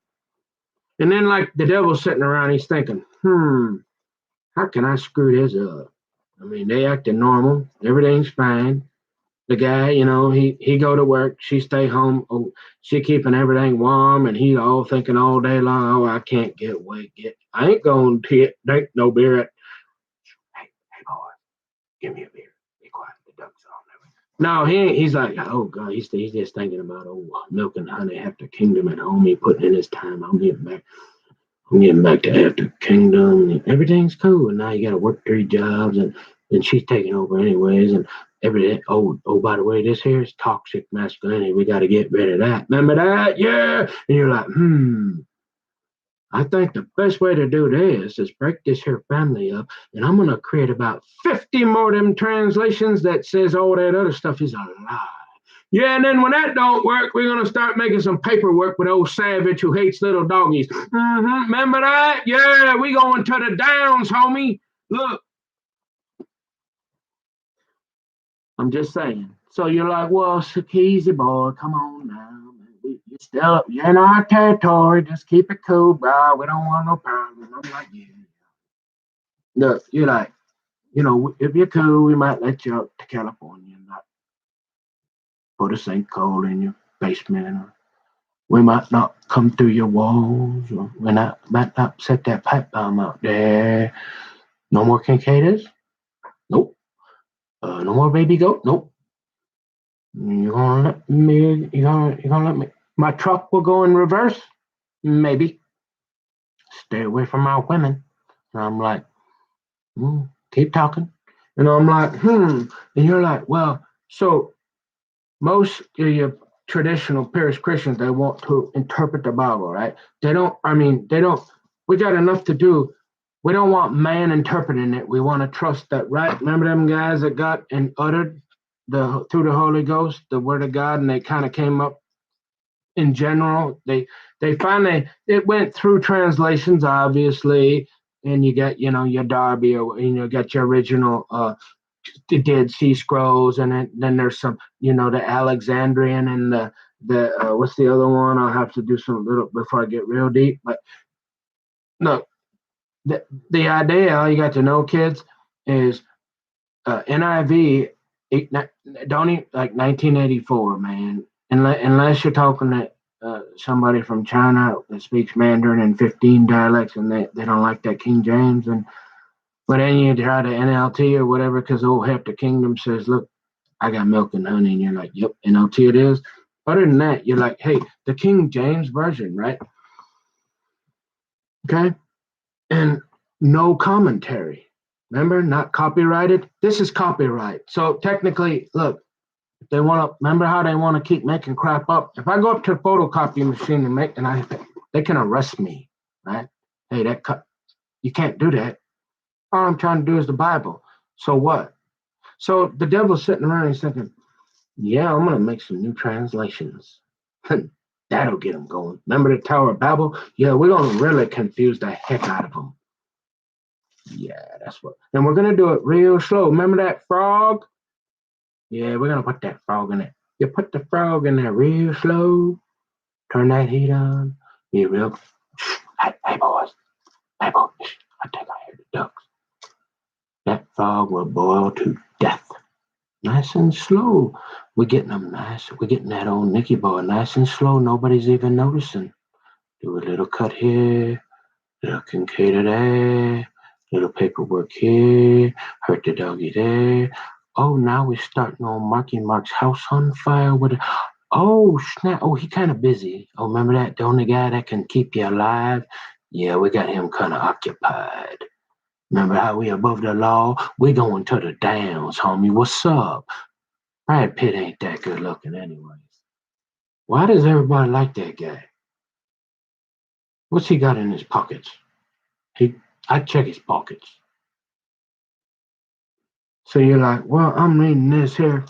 And then like the devil's sitting around, he's thinking, how can I screw this up? I mean, they acting normal, everything's fine. The guy, he go to work, she stay home, she keeping everything warm, and he all thinking all day long, oh, I can't I ain't gonna drink no beer hey boy, give me a beer. Be quiet, the duck's on there. No, he's like, oh God, he's just thinking about milk and honey, after kingdom at home, he putting in his time, I'm getting back to after kingdom. Everything's cool, and now you got to work 3 jobs, and she's taking over anyways, and everything. Oh, by the way, this here is toxic masculinity. We got to get rid of that. Remember that? Yeah. And you're like, I think the best way to do this is break this here family up, and I'm gonna create about 50 more of them translations that says all that other stuff is a lie. Yeah, and then when that don't work, we're gonna start making some paperwork with old Savage who hates little doggies. Remember that? Yeah, we going to the downs, homie. Look, I'm just saying. So you're like, well, it's easy, boy. Come on now. You're in our territory. Just keep it cool, bro. We don't want no problem. I'm like, yeah. Look, you're like, if you're cool, we might let you out to California and not put a sinkhole in your basement. Or we might not come through your walls. Or might not set that pipe bomb out there. No more cicadas? Nope. No more baby goat? Nope. You gonna let me? You gonna let me? My truck will go in reverse? Maybe. Stay away from our women. And I'm like, keep talking. And I'm like, And you're like, well, so most of your traditional parish Christians, they want to interpret the Bible, right? They don't, we got enough to do. We don't want man interpreting it. We want to trust that, right? Remember them guys that got and uttered through the Holy Ghost, the word of God, and they kind of came up in general. They finally it went through translations, obviously, and you got your Darby or got your original the Dead Sea Scrolls, and then there's some the Alexandrian and the what's the other one? I'll have to do some little before I get real deep. But no, the idea all you got to know, kids, is NIV. Don't even, like 1984, man. Unless you're talking to somebody from China that speaks Mandarin and 15 dialects, and they don't like that King James, and but then you try to NLT or whatever because old Hector Kingdom says, look, I got milk and honey, and you're like, yep, NLT it is. Other than that, you're like, hey, the King James version, right? Okay, and no commentary. Remember, not copyrighted. This is copyright. So technically, look, if they want to remember how they want to keep making crap up. If I go up to a photocopy machine they can arrest me, right? Hey, you can't do that. All I'm trying to do is the Bible. So what? So the devil's sitting around and he's thinking, yeah, I'm gonna make some new translations. That'll get them going. Remember the Tower of Babel? Yeah, we're gonna really confuse the heck out of them. Yeah, that's what. And we're gonna do it real slow. Remember that frog? Yeah, we're gonna put that frog in there. You put the frog in there real slow. Turn that heat on. Be real. Hey boys. Hey boys. I think I hear the ducks. That frog will boil to death. Nice and slow. We're getting them nice. We're getting that old Nicky boy nice and slow. Nobody's even noticing. Do a little cut here, little concave there, little paperwork here, hurt the doggy there. Oh, now we're starting on Marky Mark's house on fire with a, oh snap. Oh, he kind of busy. Oh, remember that? The only guy that can keep you alive? Yeah, we got him kind of occupied. Remember how we above the law? We going to the downs, homie. What's up? Brad Pitt ain't that good looking anyways. Why does everybody like that guy? What's he got in his pockets? I check his pockets. So you're like, well, I'm reading this here.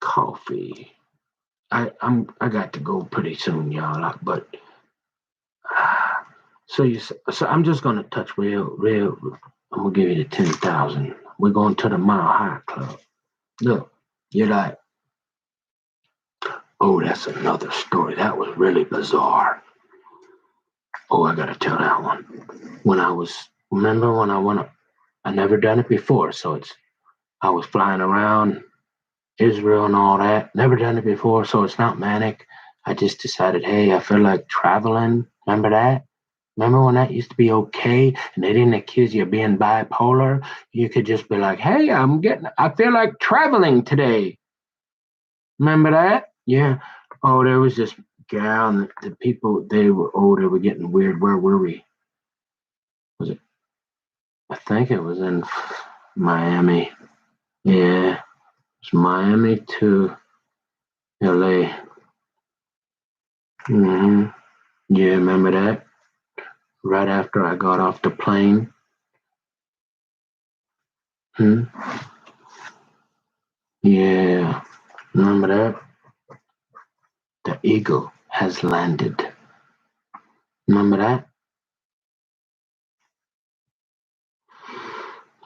Coffee. I got to go pretty soon, y'all. But so I'm just gonna touch real. I'm gonna give you the 10,000. We're going to the Mile High Club. Look, you're like, oh, that's another story. That was really bizarre. Oh, I gotta tell that one. Remember when I went up? I never done it before, so I was flying around Israel and all that. Never done it before, so it's not manic. I just decided, hey, I feel like traveling. Remember that? Remember when that used to be okay and they didn't accuse you of being bipolar? You could just be like, hey, I feel like traveling today. Remember that? Yeah. Oh, there was this gal and the people, they were getting weird. Where were we? Was it? I think it was in Miami. Yeah. It's Miami to LA. Yeah, remember that? Right after I got off the plane. Hmm? Yeah. Remember that? The eagle has landed. Remember that?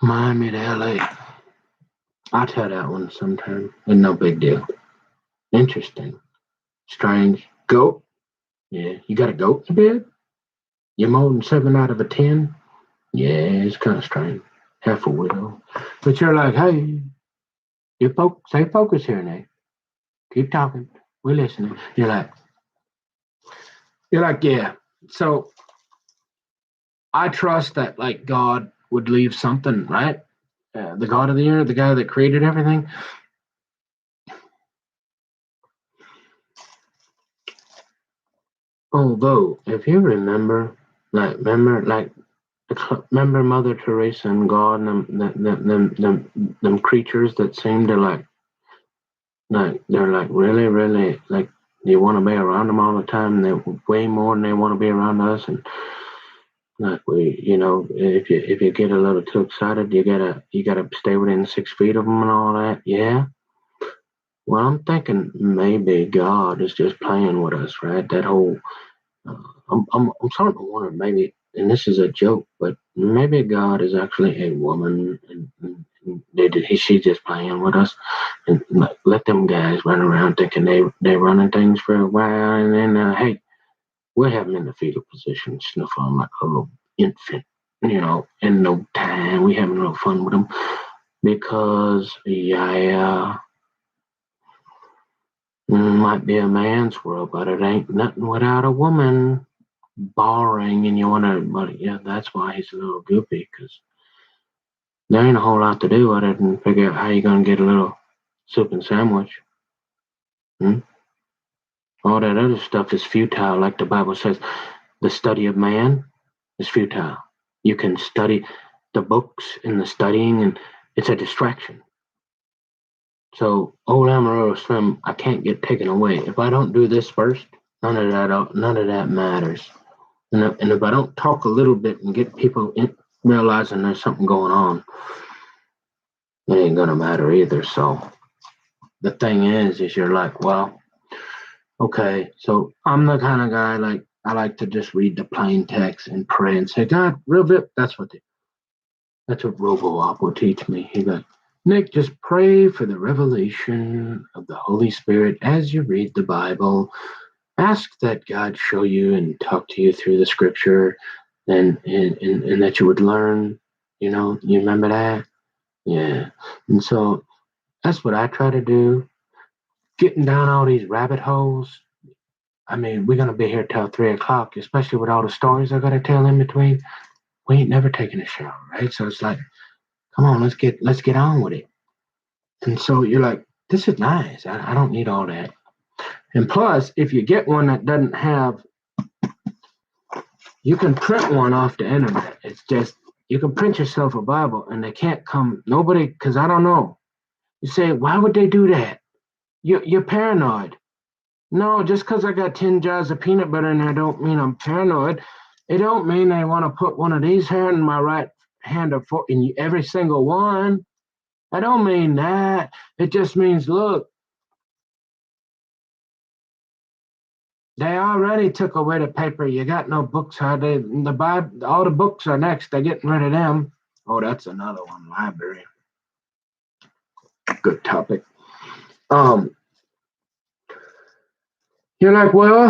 Miami to LA. I'll tell that one sometime. It's no big deal. Interesting. Strange. Goat? Yeah. You got a goat in bed? You're more than 7 out of a 10? Yeah, it's kind of strange. Half a widow. But you're like, hey, stay focused here, Nate. Keep talking. We're listening. You're like, yeah. So I trust that like God would leave something, right? The God of the earth, the guy that created everything. Although, if you remember, remember Mother Teresa and God and them creatures that seem to they're like really, really like you want to be around them all the time. And they're way more than they want to be around us, and like if you get a little too excited, you gotta stay within 6 feet of them and all that. Yeah. Well, I'm thinking maybe God is just playing with us, right? That whole uh, I'm starting to wonder maybe, and this is a joke, but maybe God is actually a woman, and she's just playing with us, and like, let them guys run around thinking they're running things for a while, and then hey, we'll have them in the fetal position, snuff on like a little infant, in no time. We having a little fun with them because yeah, might be a man's world, but it ain't nothing without a woman. Boring, and you want to, but yeah, that's why he's a little goopy because there ain't a whole lot to do other than figure out how you're gonna get a little soup and sandwich. Hmm? All that other stuff is futile, like the Bible says. The study of man is futile. You can study the books and the studying, and it's a distraction. So, old Amarillo Slim, I can't get taken away. If I don't do this first, none of that matters. And if I don't talk a little bit and get people realizing there's something going on, it ain't gonna matter either. So the thing is you're like, well, okay. So I'm the kind of guy like I like to just read the plain text and pray and say, God, real bit. That's what RoboOp will teach me. He goes, Nick, just pray for the revelation of the Holy Spirit as you read the Bible. Ask that God show you and talk to you through the Scripture, and that you would learn. You remember that? Yeah. And so that's what I try to do. Getting down all these rabbit holes. I mean, we're gonna be here till 3 o'clock, especially with all the stories I gotta tell in between. We ain't never taking a shower, right? So it's like, come on, let's get on with it. And so you're like, this is nice. I don't need all that. And plus, if you get one that doesn't have, you can print one off the internet. It's just you can print yourself a Bible, and they can't come. Nobody, because I don't know. You say, why would they do that? You're paranoid. No, just because I got 10 jars of peanut butter in there don't mean I'm paranoid. It don't mean they want to put one of these here in my right hand or in every single one. I don't mean that. It just means, look, they already took away the paper. You got no books. How the Bible, all the books are next. They're getting rid of them. Oh, that's another one. Library. Good topic. Um, you're like, well,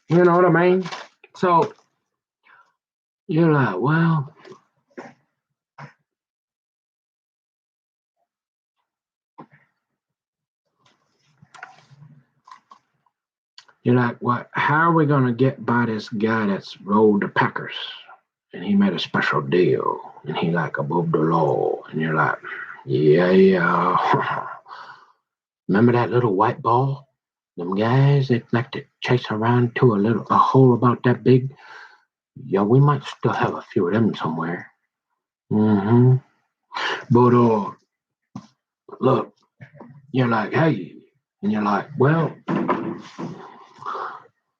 you know what I mean? So you're like, well, you're like, what? How are we gonna get by this guy that's rolled the Packers, and he made a special deal, and he like above the law, and you're like, yeah, yeah. Remember that little white ball? Them guys they like to chase around to a hole about that big. Yeah, we might still have a few of them somewhere. Mm-hmm. But look, you're like, hey, and you're like, well,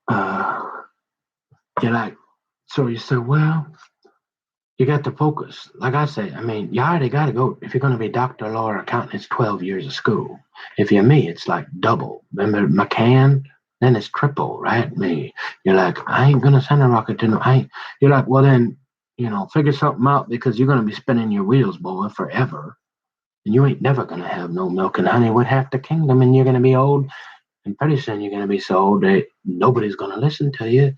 uh, you're like, so you say, well. you got to focus. Like I say, I mean, you already got to go. If you're going to be doctor, lawyer, accountant, it's 12 years of school. If you're me, it's like double. Remember McCann? Then it's triple, right? Me, you're like, I ain't going to send a rocket to no. You're like, well, then, figure something out because you're going to be spinning your wheels, boy, forever. And you ain't never going to have no milk and honey with half the kingdom. And you're going to be old. And pretty soon you're going to be so old that nobody's going to listen to you.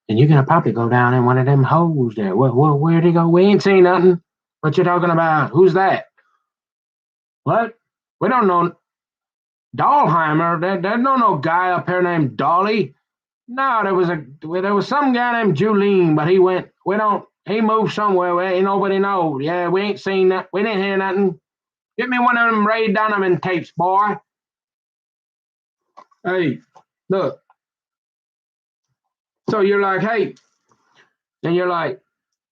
And you're gonna probably go down in one of them holes there. Where'd he go? We ain't seen nothing. What you talking about? Who's that? What? We don't know. Dahlheimer. There's no guy up here named Dolly. No, there was some guy named Julene, but he went. We don't. He moved somewhere. Ain't nobody knows. Yeah, we ain't seen that. We didn't hear nothing. Get me one of them Ray Donovan tapes, boy. Hey, look. So you're like, hey, and you're like,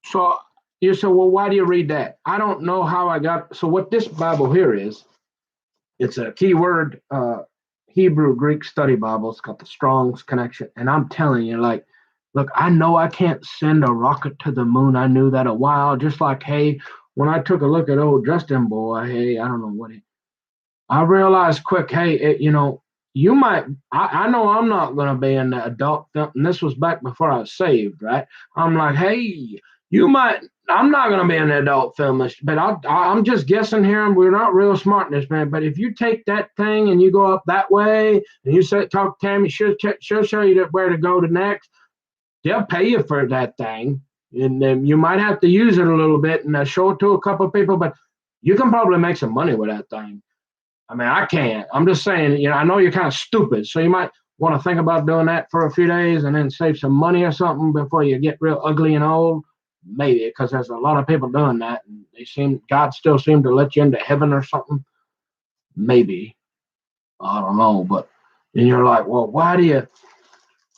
so you say, well, why do you read that? I don't know how I got. So what this Bible here is, it's a keyword Hebrew Greek study Bible. It's got the Strong's connection, and I'm telling you, like, look, I know I can't send a rocket to the moon. I knew that a while. Just like, hey, when I took a look at old Justin boy, hey, I don't know what I realized quick, hey, you might. I know I'm not going to be in the adult film, and this was back before I was saved, right? I'm like, hey, you might. I'm not going to be an adult filmist, but I'm just guessing here, and we're not real smart in this, man. But if you take that thing and you go up that way, and you say, talk to Tammy, she'll show you where to go to next. They'll pay you for that thing, and then you might have to use it a little bit and show it to a couple of people, but you can probably make some money with that thing. I mean, I can't. I'm just saying, I know you're kind of stupid, so you might want to think about doing that for a few days and then save some money or something before you get real ugly and old. Maybe because there's a lot of people doing that, and God still seemed to let you into heaven or something. Maybe, I don't know, but and you're like, well, why do you?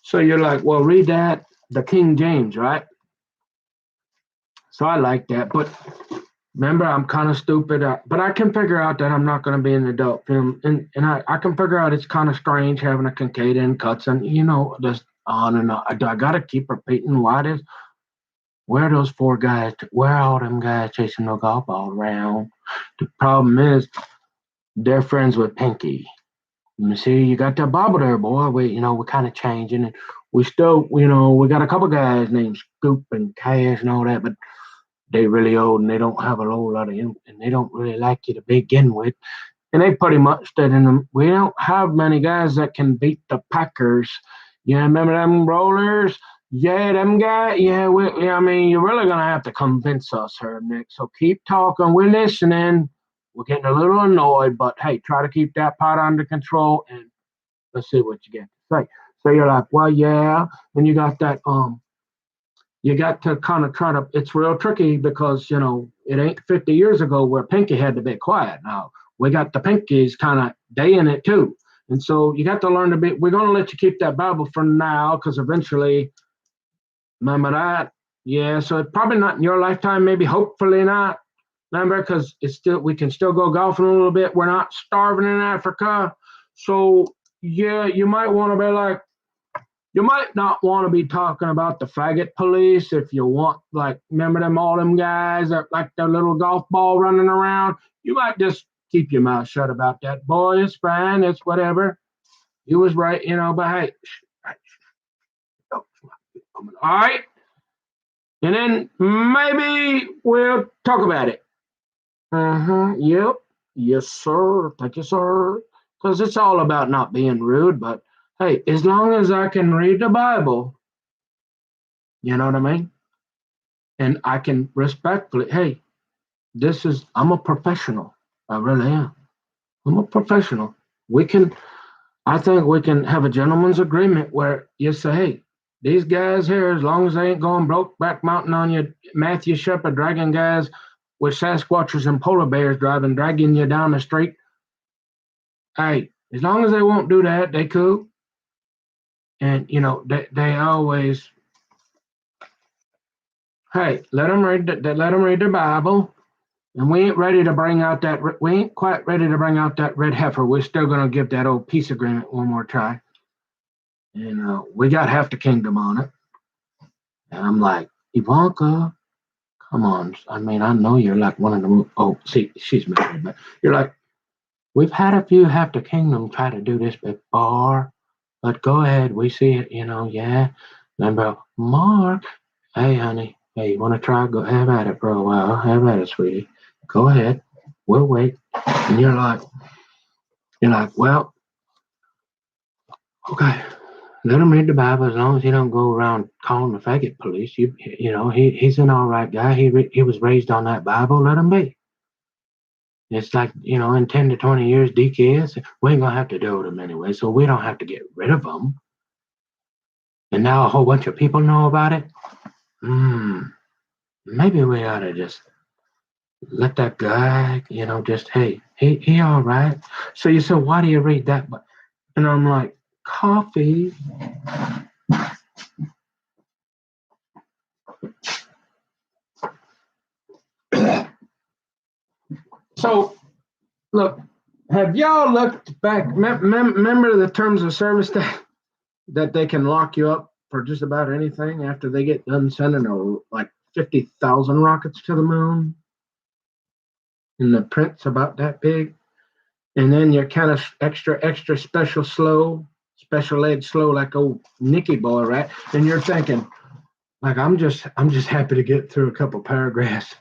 So you're like, well, read that, the King James, right? So I like that, but remember, I'm kind of stupid, but I can figure out that I'm not going to be in an adult film, and I can figure out it's kind of strange having a Kincaid and cuts, and just on and on. I got to keep repeating where are those four guys, where are all them guys chasing the golf ball around? The problem is they're friends with Pinky. You see, you got that Bobble there, boy. We're kind of changing, and we still, we got a couple guys named Scoop and Cash and all that, but they really old and they don't have a whole lot of and they don't really like you to begin with. And they pretty much said in them, we don't have many guys that can beat the Packers. Yeah, remember them rollers? Yeah, them guys. Yeah, I mean, you're really gonna have to convince us here, Nick. So keep talking. We're listening. We're getting a little annoyed, but hey, try to keep that pot under control and let's see what you get to say. So you're like, well, yeah, and you got to kind of try to, it's real tricky because it ain't 50 years ago where Pinky had to be quiet. Now we got the Pinkies kind of day in it too, and so you got to learn to be, we're going to let you keep that Bible for now because eventually, remember that. Yeah, so it's probably not in your lifetime, maybe hopefully not. Remember, because we can still go golfing a little bit. We're not starving in Africa. So yeah, you might want to be like, you might not want to be talking about the faggot police if you want, like, remember all them guys that like their little golf ball running around? You might just keep your mouth shut about that. Boy, it's fine. It's whatever. You was right, but hey, all right. And then maybe we'll talk about it. Yep. Yes, sir. Thank you, sir. Because it's all about not being rude, but hey, as long as I can read the Bible, you know what I mean? And I can respectfully, hey, I'm a professional. I really am. I'm a professional. I think we can have a gentleman's agreement where you say, hey, these guys here, as long as they ain't going broke back mountain on you, Matthew Shepard dragging guys with Sasquatches and polar bears dragging you down the street. Hey, as long as they won't do that, they cool. And, they always, hey, let them read the Bible. And we ain't ready to bring out that. We ain't quite ready to bring out that red heifer. We're still going to give that old peace agreement one more try. And we got half the kingdom on it. And I'm like, Ivanka, come on. I mean, I know you're like one of them. Oh, see, she's married, but you're like, we've had a few half the kingdom try to do this before, but go ahead. We see it, yeah. Remember, Mark, hey, honey, hey, you want to try? Go have at it for a while. Have at it, sweetie. Go ahead. We'll wait. And you're like, well, okay. Let him read the Bible as long as he don't go around calling the faggot police. He's an all right guy. He was raised on that Bible. Let him be. It's like, in 10 to 20 years, DKS, we ain't gonna have to deal with him anyway, so we don't have to get rid of him. And now a whole bunch of people know about it. Maybe we ought to just let that guy, just hey, he all right. So you said, why do you read that? And I'm like, coffee. So look, have y'all looked back? Remember the terms of service that they can lock you up for just about anything after they get done sending like 50,000 rockets to the moon? And the print's about that big. And then you're kind of extra special ed slow, like old Nicky boy, right? And you're thinking, like, I'm just happy to get through a couple paragraphs,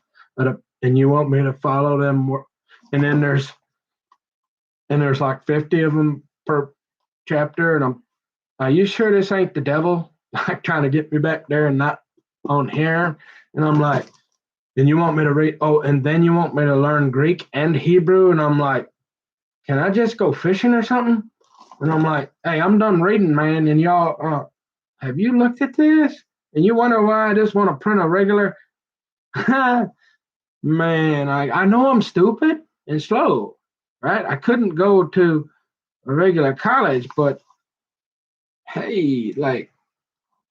and you want me to follow them more. And then there's like 50 of them per chapter, and are you sure this ain't the devil like trying to get me back there and not on here? And I'm like, and you want me to read? Oh, and then you want me to learn Greek and Hebrew? And I'm like, can I just go fishing or something? And I'm like, hey, I'm done reading, man. And y'all, have you looked at this? And you wonder why I just want to print a regular? Man, I know I'm stupid and slow, right? I couldn't go to a regular college, but hey, like,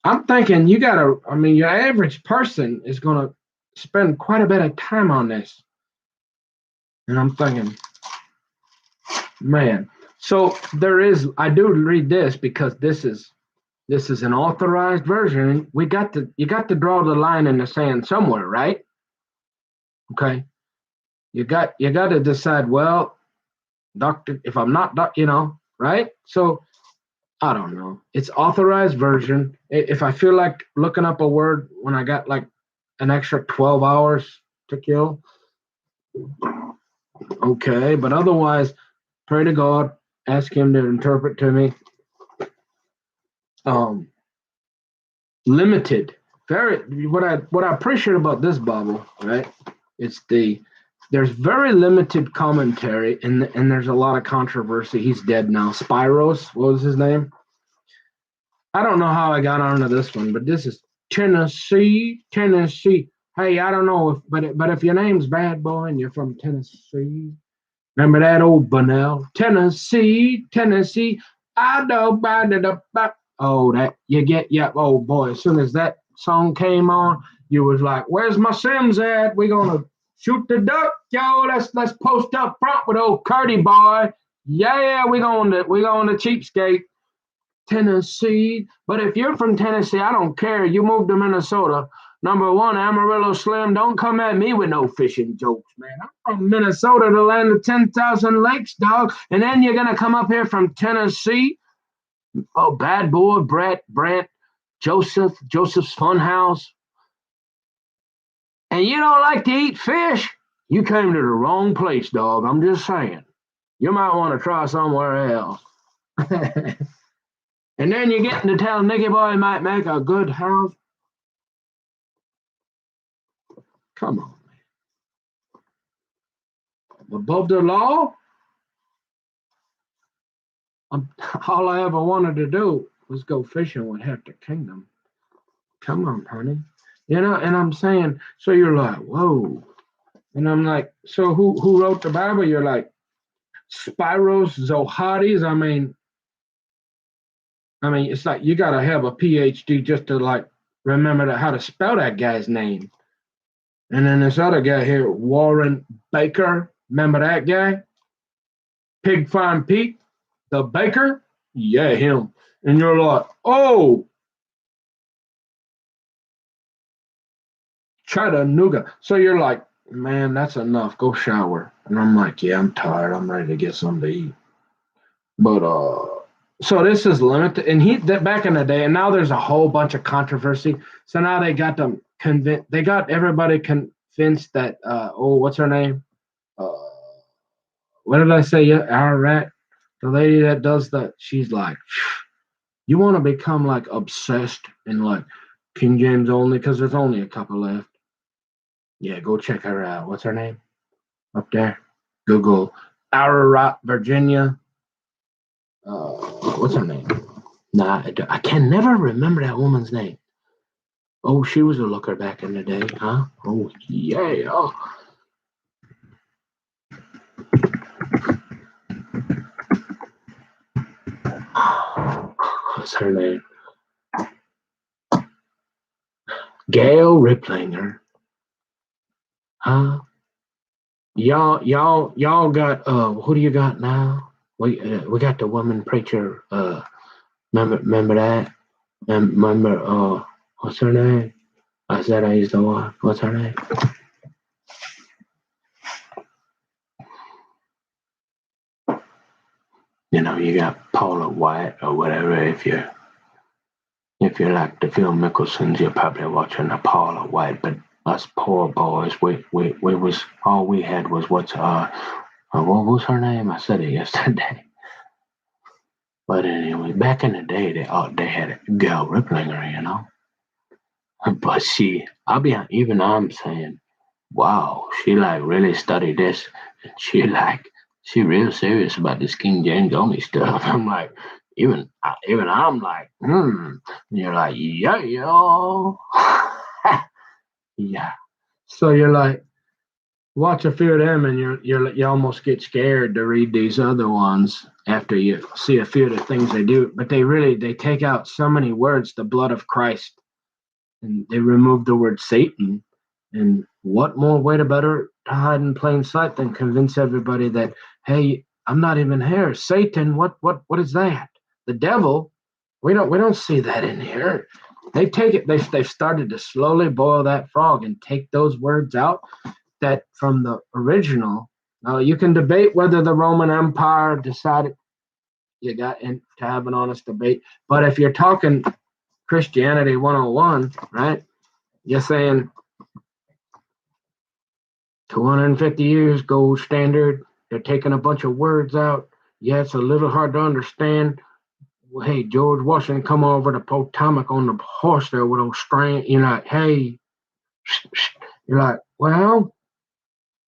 I'm thinking your average person is going to spend quite a bit of time on this. And I'm thinking, man, so I do read this because this is an authorized version. You got to draw the line in the sand somewhere, right? Okay. You got to decide, well, doctor, if I'm not, right? So I don't know. It's authorized version. If I feel like looking up a word when I got like an extra 12 hours to kill, okay. But otherwise, pray to God, ask Him to interpret to me. Limited. Very. What I appreciate about this Bible, right? There's very limited commentary, and there's a lot of controversy. He's dead now. Spiros, what was his name? I don't know how I got onto this one, but this is Tennessee. Hey, I don't know but if your name's Bad Boy and you're from Tennessee, remember that old Bunnell? Tennessee. I know oh, that you get, yeah. Oh boy, as soon as that song came on, you was like, "Where's my Sims at? We gonna shoot the duck, yo. Let's post up front with old Curdy boy. Yeah, we going to cheapskate." Tennessee. But if you're from Tennessee, I don't care. You moved to Minnesota. Number one, Amarillo Slim, don't come at me with no fishing jokes, man. I'm from Minnesota, the land of 10,000 lakes, dog. And then you're going to come up here from Tennessee. Oh, Bad Boy, Brent, Joseph's Funhouse. And you don't like to eat fish? You came to the wrong place, dog. I'm just saying. You might want to try somewhere else. And then you're getting to tell Nicky Boy might make a good house. Come on, man. Above the law? All I ever wanted to do was go fishing with Hector Kingdom. Come on, honey. And I'm saying, so you're like, whoa. And I'm like, so who wrote the Bible? You're like, Spiros Zohadis. I mean, it's like you gotta have a PhD just to like remember how to spell that guy's name. And then this other guy here, Warren Baker. Remember that guy? Pig Farm Pete, the baker? Yeah, him. And you're like, oh. Chattanooga. So you're like, man, that's enough. Go shower. And I'm like, yeah, I'm tired. I'm ready to get something to eat. But so this is limited, and he that back in the day, and now there's a whole bunch of controversy. So now they got them convinced. They got everybody convinced that what's her name? Uh, what did I say? Yeah, Ararat, the lady that does that. She's like, you want to become like obsessed and like King James only because there's only a couple left. Yeah, go check her out. What's her name? Up there. Google Ararat, Virginia. What's her name? Nah, I can never remember that woman's name. Oh, she was a looker back in the day, huh? Oh, yeah. Oh. What's her name? Gail Riplinger. Huh? Y'all got who do you got now? We got the woman preacher. Remember that? And remember what's her name? I said I used the one. What's her name? You know, you got Paula White or whatever. If you like the Phil Mickelsons, you're probably watching the Paula White. But us poor boys, we was all we had was what was her name? I said it yesterday. But anyway, back in the day, they had Gail Riplinger, you know. But I'm saying, wow, she like really studied this, and she real serious about this King James only stuff. I'm like, even I'm like, And you're like, yeah, yo, yeah. So you're like, watch a few of them, and you almost get scared to read these other ones after you see a few of the things they do. But they take out so many words, the blood of Christ, and they remove the word Satan. And what more way to better to hide in plain sight than convince everybody that, hey, I'm not even here. Satan, what is that? The devil? We don't see that in here. They take it. They've started to slowly boil that frog and take those words out that from the original. Now you can debate whether the Roman Empire decided you got in, to have an honest debate. But if you're talking Christianity 101, right? You're saying 250 years gold standard. They're taking a bunch of words out. Yeah, it's a little hard to understand. Well, hey, George Washington come over the Potomac on the horse there with those strands. You're like, hey, you're like, well,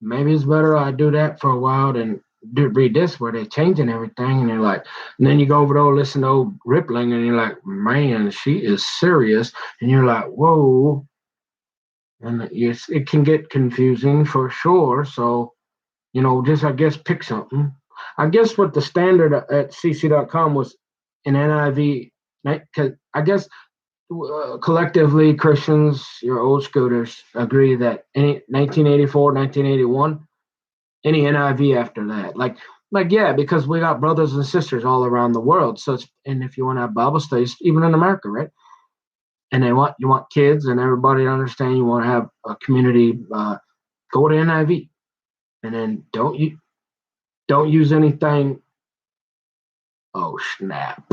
maybe it's better I do that for a while than read this where they're changing everything. And you're like, and then you go over there, listen to old Rippling, and you're like, man, she is serious. And you're like, whoa. And it can get confusing for sure. So, just I guess pick something. I guess what the standard at cc.com was an NIV, because I guess collectively Christians, your old scooters, agree that any 1984, 1981, any NIV after that, yeah, because we got brothers and sisters all around the world. So and if you want to have Bible studies, even in America, right? And you want kids and everybody to understand. You want to have a community. Go to NIV, and then don't use anything. Oh snap!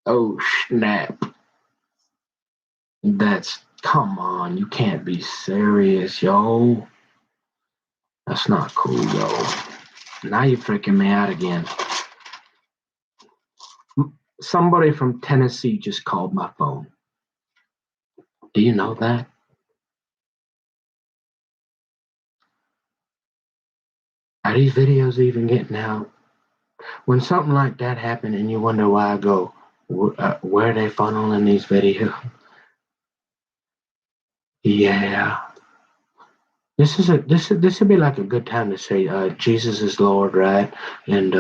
Oh snap! Come on. You can't be serious, yo. That's not cool, yo. Now you're freaking me out again. Somebody from Tennessee just called my phone. Do you know that? Are these videos even getting out? When something like that happened and you wonder why, I go, where are they funneling these videos? Yeah. This would be like a good time to say Jesus is Lord, right? And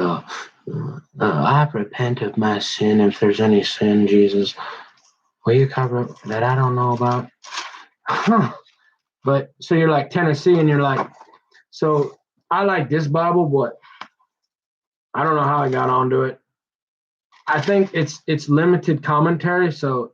I repent of my sin. If there's any sin, Jesus, will you cover up that I don't know about? Huh. But so you're like Tennessee, and you're like, so I like this Bible, but I don't know how I got onto it. I think it's limited commentary, so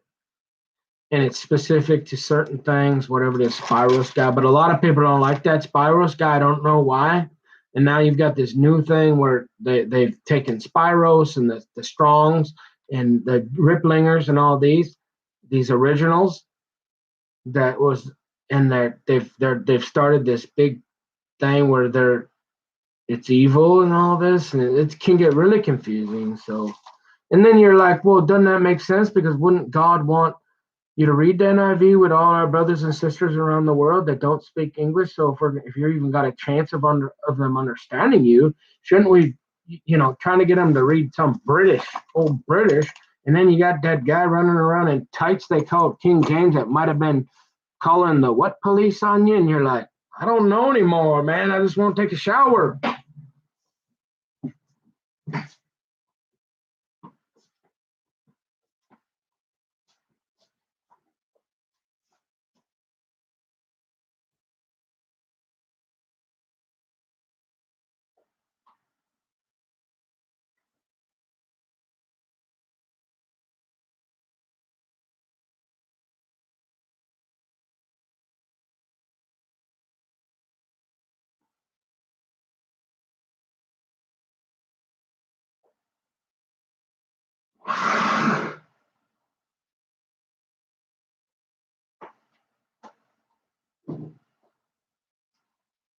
and it's specific to certain things, whatever the Spiros guy. But a lot of people don't like that Spiros guy. I don't know why. And now you've got this new thing where they've taken Spyros and the Strongs and the Ripplingers and all these originals that was and they've started this big thing where it's evil and all this, and it can get really confusing. So, and then you're like, well, doesn't that make sense? Because wouldn't God want you to read the NIV with all our brothers and sisters around the world that don't speak English? So if you're even got a chance of them understanding you, shouldn't we, trying to get them to read some old British, and then you got that guy running around in tights they call King James that might have been calling the what police on you, and you're like, I don't know anymore, man. I just want to take a shower.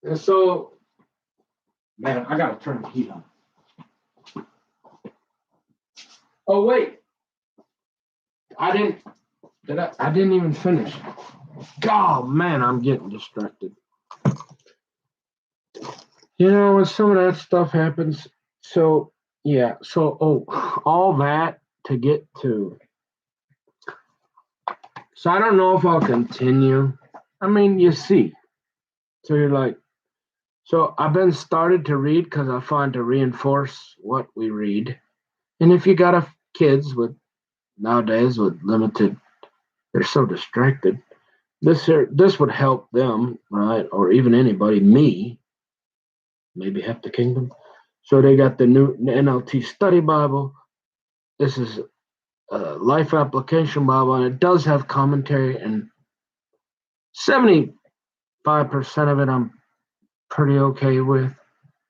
And so, man, I gotta turn the heat on. Oh wait, I didn't. Did I? I didn't even finish. Oh man, I'm getting distracted. When some of that stuff happens. So yeah. So all that to get to. So I don't know if I'll continue. I mean, you see. So you're like. So I've been started to read because I find to reinforce what we read. And if you got kids with nowadays with limited, they're so distracted. This would help them, right? Or even anybody, me, maybe half the kingdom. So they got the new NLT study Bible. This is a life application Bible, and it does have commentary, and 75% of it I'm pretty okay with,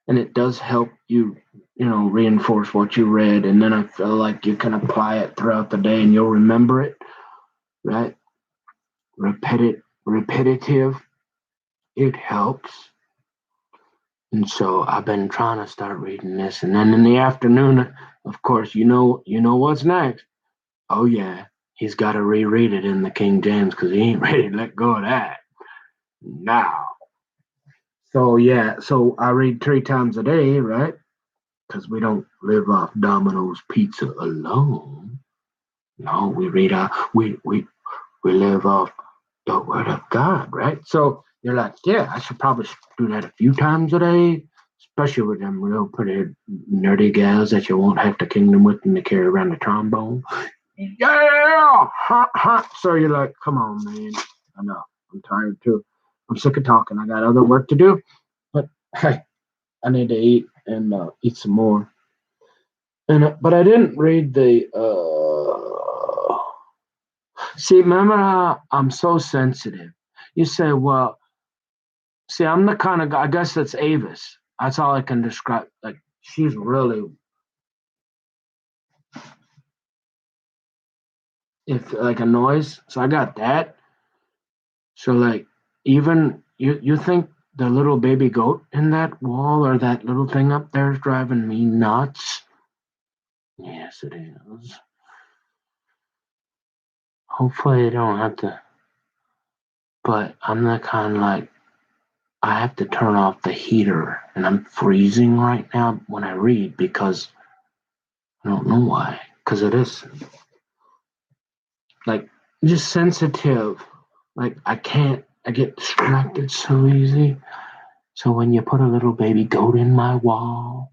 and it does help you, reinforce what you read, and then I feel like you can apply it throughout the day, and you'll remember it, right? Repetitive. It helps. And so I've been trying to start reading this, and then in the afternoon, of course, what's next. Oh yeah, he's got to reread it in the King James because he ain't ready to let go of that now. So yeah, so I read 3 times a day, right? Because we don't live off Domino's pizza alone. No, we read we live off the word of God, right? So you're like, yeah, I should probably do that a few times a day, especially with them real pretty nerdy gals that you won't have the kingdom with and to carry around the trombone. Yeah, ha, ha. So you're like, come on, man. I know. I'm tired too. I'm sick of talking. I got other work to do, but hey, I need to eat and eat some more. And but I didn't read the. See, remember how I'm so sensitive? You say, well, see, I'm the kind of guy. I guess that's Avis. That's all I can describe. Like she's really, if like a noise. So I got that. So like, even you think the little baby goat in that wall or that little thing up there is driving me nuts? Yes, it is. Hopefully, I don't have to. But I'm the kind like I have to turn off the heater, and I'm freezing right now when I read because I don't know why. Because it is like just sensitive. Like I can't. I get distracted so easy. So when you put a little baby goat in my wall,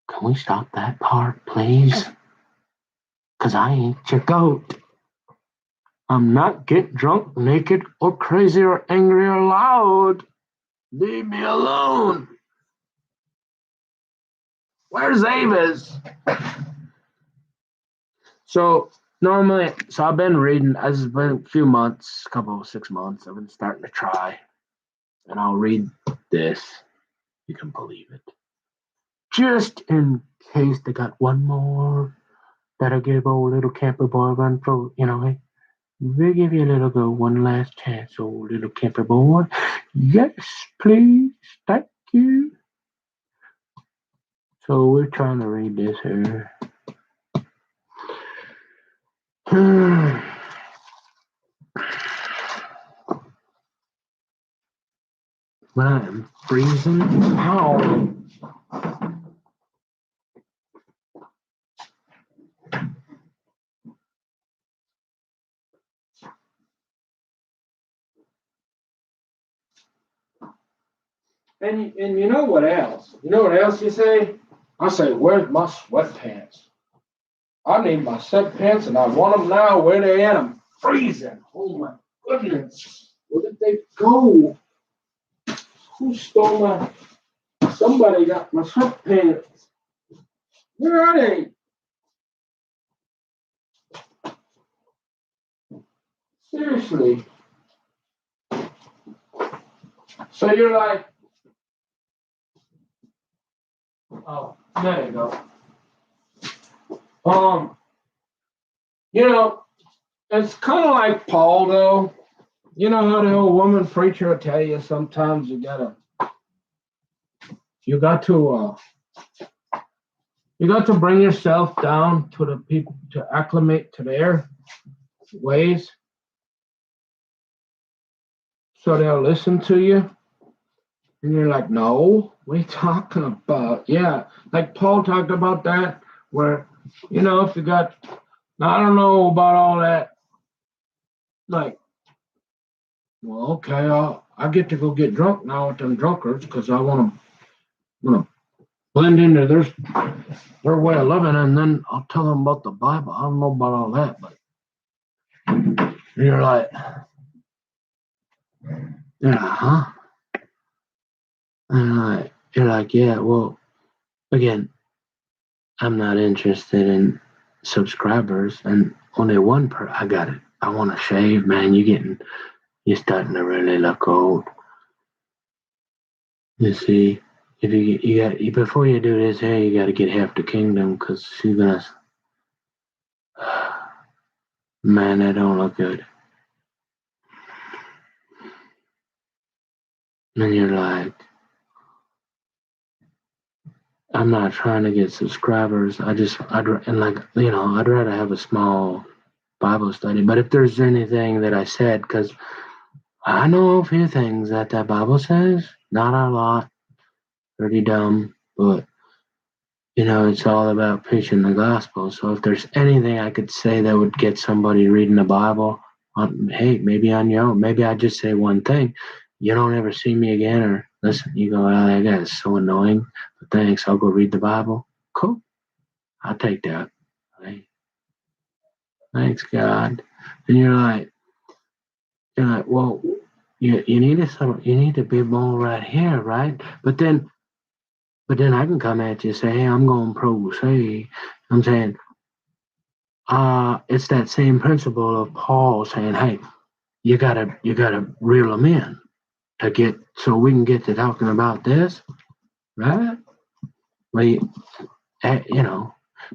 can we stop that part, please? Because I ain't your goat. I'm not get drunk, naked, or crazy, or angry, or loud. Leave me alone. Where's Avis? So normally, so I've been reading. It's been a few months, couple 6 months. I've been starting to try, and I'll read this. You can believe it. Just in case they got one more that'll give old little camper boy a run for, hey, we'll give you a little go, one last chance, old little camper boy. Yes, please, thank you. So we're trying to read this here. But I am freezing out. And you know what else? You know what else you say? I say, where's my sweatpants? I need my sweatpants and I want them now. Where they at? I'm freezing. Oh my goodness. Where did they go? Who stole my? Somebody got my sweatpants. Where are they? Seriously. So you're like, oh, there you go. You know, it's kind of like Paul though. You know how the old woman preacher will tell you sometimes you got to bring yourself down to the people to acclimate to their ways so they'll listen to you. And you're like, no, what are you talking about? Yeah, like Paul talked about that, where, if you got, now I don't know about all that. Like, well, okay, I get to go get drunk now with them drunkards because I want to blend into their way of living, and then I'll tell them about the Bible. I don't know about all that, but you're like, yeah, huh? And you're like, yeah, well, again, I'm not interested in subscribers, and only one I got it. I want to shave, man. You're starting to really look old. You see, if you got before you do this, hey, you got to get half the kingdom because she's gonna. Man, that don't look good. And you're like, I'm not trying to get subscribers. I'd rather have a small Bible study. But if there's anything that I said, because I know a few things that Bible says, not a lot, pretty dumb, but it's all about preaching the gospel. So if there's anything I could say that would get somebody reading the Bible, hey, maybe on your own, maybe I just say one thing. You don't ever see me again, or listen, you go, oh, that guy is so annoying, but thanks, I'll go read the Bible. Cool. I'll take that. Hey, thanks, God. And you're like, well, you need to be more right here, right? But then I can come at you and say, hey, I'm going pro se. I'm saying, it's that same principle of Paul saying, hey, you gotta reel them in to get so we can get to talking about this, right? Well,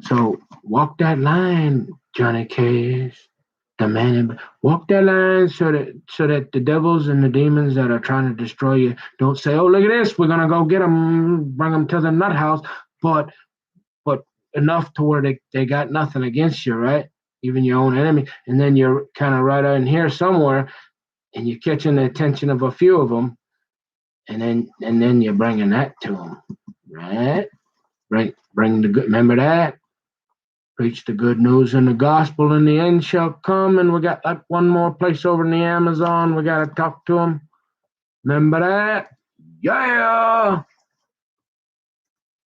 so walk that line, Johnny Cage, the man. Walk that line so that the devils and the demons that are trying to destroy you don't say, "Oh, look at this, we're gonna go get them, bring them to the nut house," but enough to where they got nothing against you, right? Even your own enemy, and then you're kind of right in here somewhere, and you're catching the attention of a few of them, and then you're bringing that to them, right? Bring the good. Remember that. Preach the good news and the gospel, and the end shall come. And we got like one more place over in the Amazon. We got to talk to them. Remember that? Yeah.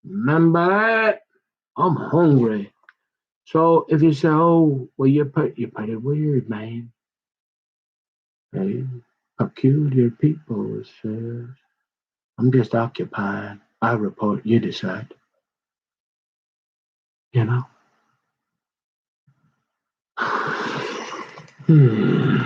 Remember that? I'm hungry. So if you say, "Oh, well, you put it weird, man." Hey, peculiar people says, "I'm just occupied. I report. You decide." You know. Hmm.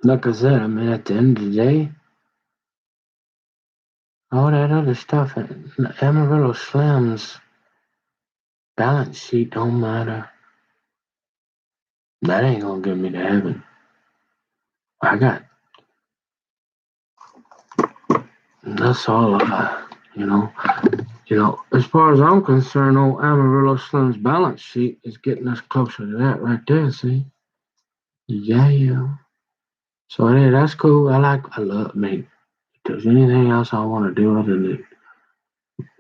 Like I said, I mean, at the end of the day, all that other stuff, Amarillo Slim's balance sheet don't matter. That ain't gonna get me to heaven. I got, that's all I got, you know. As far as I'm concerned, old Amarillo Slim's balance sheet is getting us closer to that right there, see? Yeah, yeah. So, hey, that's cool. I love, mate. If there's anything else I want to do other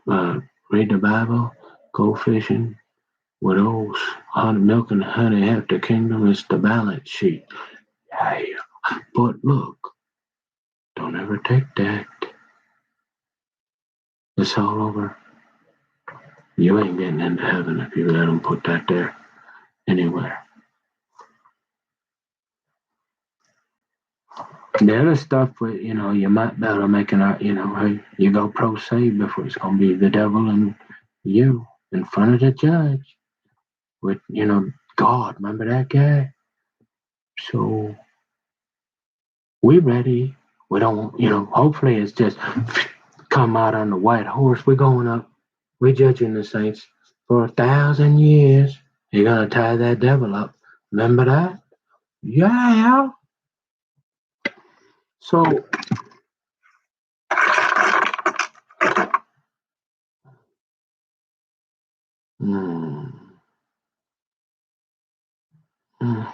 than read the Bible, go fishing with those milk and honey half the kingdom, is the balance sheet. Yeah, yeah. But look, don't ever take that. It's all over. You ain't getting into heaven if you let them put that there anywhere. The other stuff, you might be able to make it out, hey, you go pro se before it's going to be the devil and you in front of the judge with, God. Remember that guy? So we ready. We don't, hopefully it's just come out on the white horse. We're going up. We're judging the saints for 1,000 years. You're going to tie that devil up. Remember that? Yeah. So, mm, mm.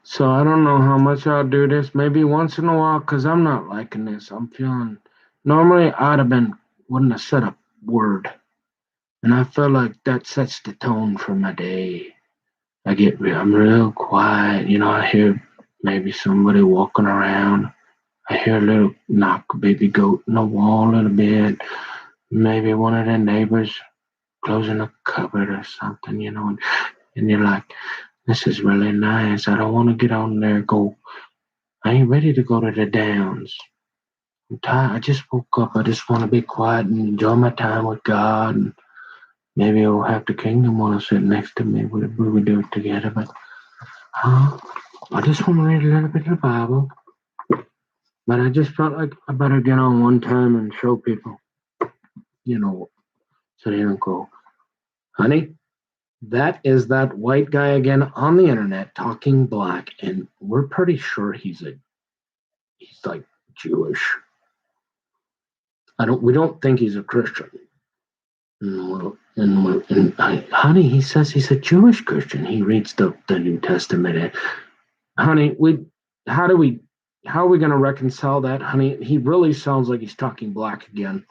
So I don't know how much I'll do this. Maybe once in a while, cause I'm not liking this. I'm feeling. Normally, I'd have been wouldn't have said a word, and I feel like that sets the tone for my day. I'm real quiet. I hear maybe somebody walking around. I hear a little knock, baby goat in the wall a little bit. Maybe one of the neighbors closing a cupboard or something. And you're like, this is really nice. I don't want to get on there and go. I ain't ready to go to the downs. I'm tired. I just woke up. I just want to be quiet and enjoy my time with God. And maybe I'll have the kingdom want to sit next to me. We would do it together. But I just want to read a little bit of the Bible. But I just felt like I better get on one time and show people, you know, so they don't go, honey, that is that white guy again on the internet talking black, and we're pretty sure he's like Jewish. We don't think he's a Christian. Honey, he says he's a Jewish Christian. He reads the New Testament. And, honey, how do we how are we going to reconcile that, honey? He really sounds like he's talking black again.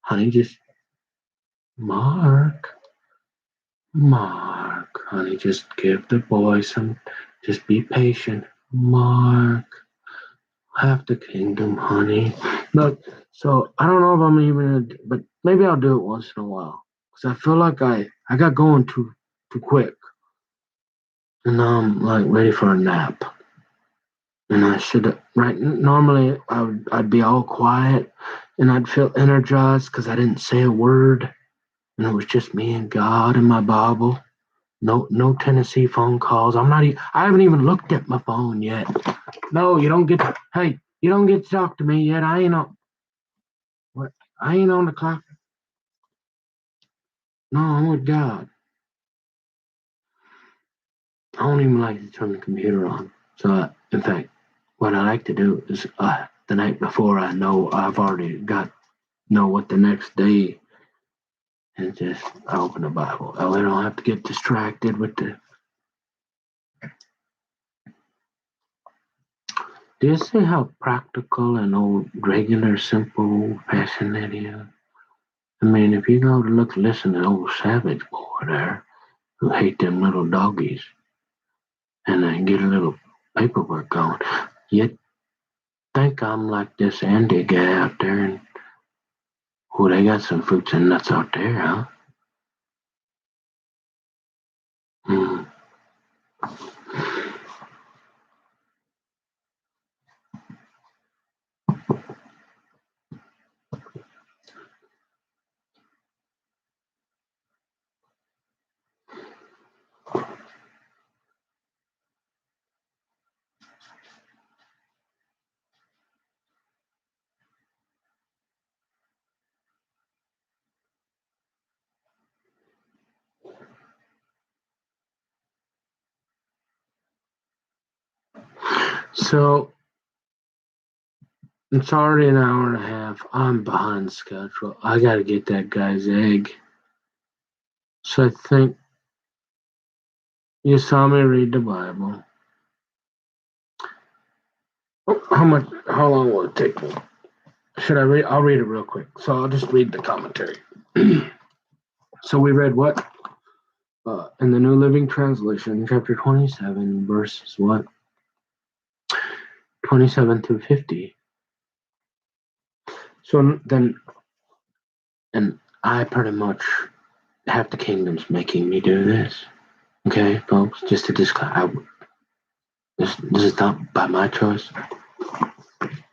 Honey, just Mark, honey, just give the boy some. Just be patient, Mark. Have the kingdom, honey. Look, so I don't know if I'm even, but maybe I'll do it once in a while because I feel like I got going too quick, and now I'm like ready for a nap. And I should right normally I'd be all quiet, and I'd feel energized because I didn't say a word, and it was just me and God and my Bible. No Tennessee phone calls. I haven't even looked at my phone yet. No, you don't get. Hey, you don't get to talk to me yet. I ain't on. What? I ain't on the clock. No, I'm with God. I don't even like to turn the computer on. So, in fact, what I like to do is the night before I know I've already know what the next day, and just I open the Bible. Oh, I don't have to get distracted with the. Do you see how practical and old, regular, simple, old fashioned that is? I mean, if you go to listen to old Savage Boy there, who hate them little doggies, and then get a little paperwork going, you think I'm like this Andy guy out there, and they got some fruits and nuts out there, huh? Hmm. So it's already an hour and a half. I'm behind schedule. I gotta get that guy's egg. So I think you saw me read the Bible. How long will it take me? Should I read? I'll read it real quick. So I'll just read the commentary. So we read what? In the New Living Translation, chapter 27, verses what? 27 through 50. So then, and I pretty much half the kingdom's making me do this. Okay, folks, just to disclaim, this is not by my choice.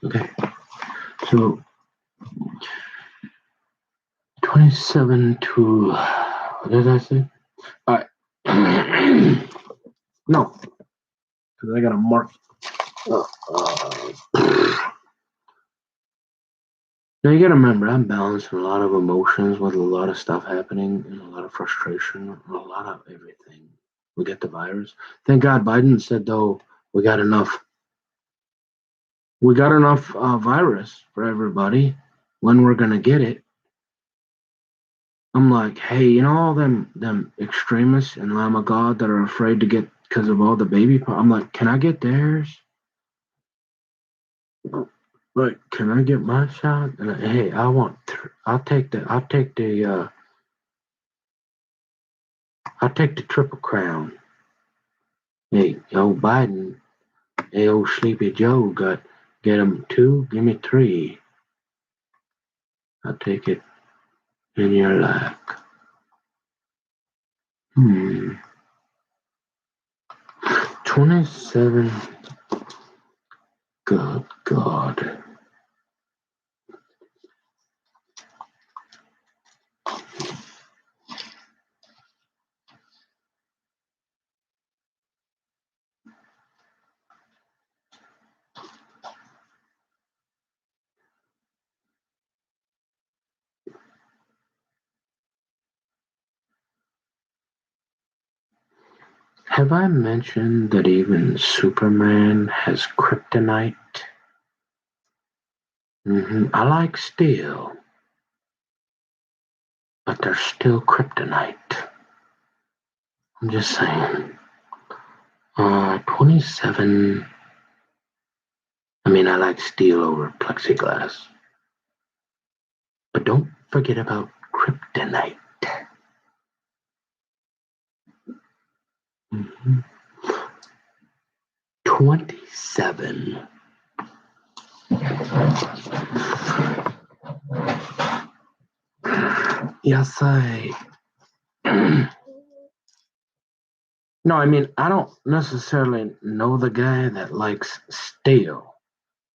Okay, so 27 to, what did I say? All right. No, because I got to mark. Now you got to remember, I'm balancing a lot of emotions with a lot of stuff happening and a lot of frustration and a lot of everything. We got the virus. Thank God Biden said, though, we got enough. We got enough virus for everybody. When we're gonna get it, I'm like, hey, you know all them extremists in Lamb of God that are afraid to get because of all the baby. I'm like, can I get theirs? Like, can I get my shot? And hey, I'll take the I'll take the triple crown. Hey, old Biden, hey, old Sleepy Joe get him 2, give me 3. I'll take it in your lap. 27. Good God. Have I mentioned that even Superman has kryptonite? I like steel, but there's still kryptonite. I'm just saying. 27. I mean, I like steel over plexiglass. But don't forget about kryptonite. 27. Yes, I. No, I mean, I don't necessarily know the guy that likes steel,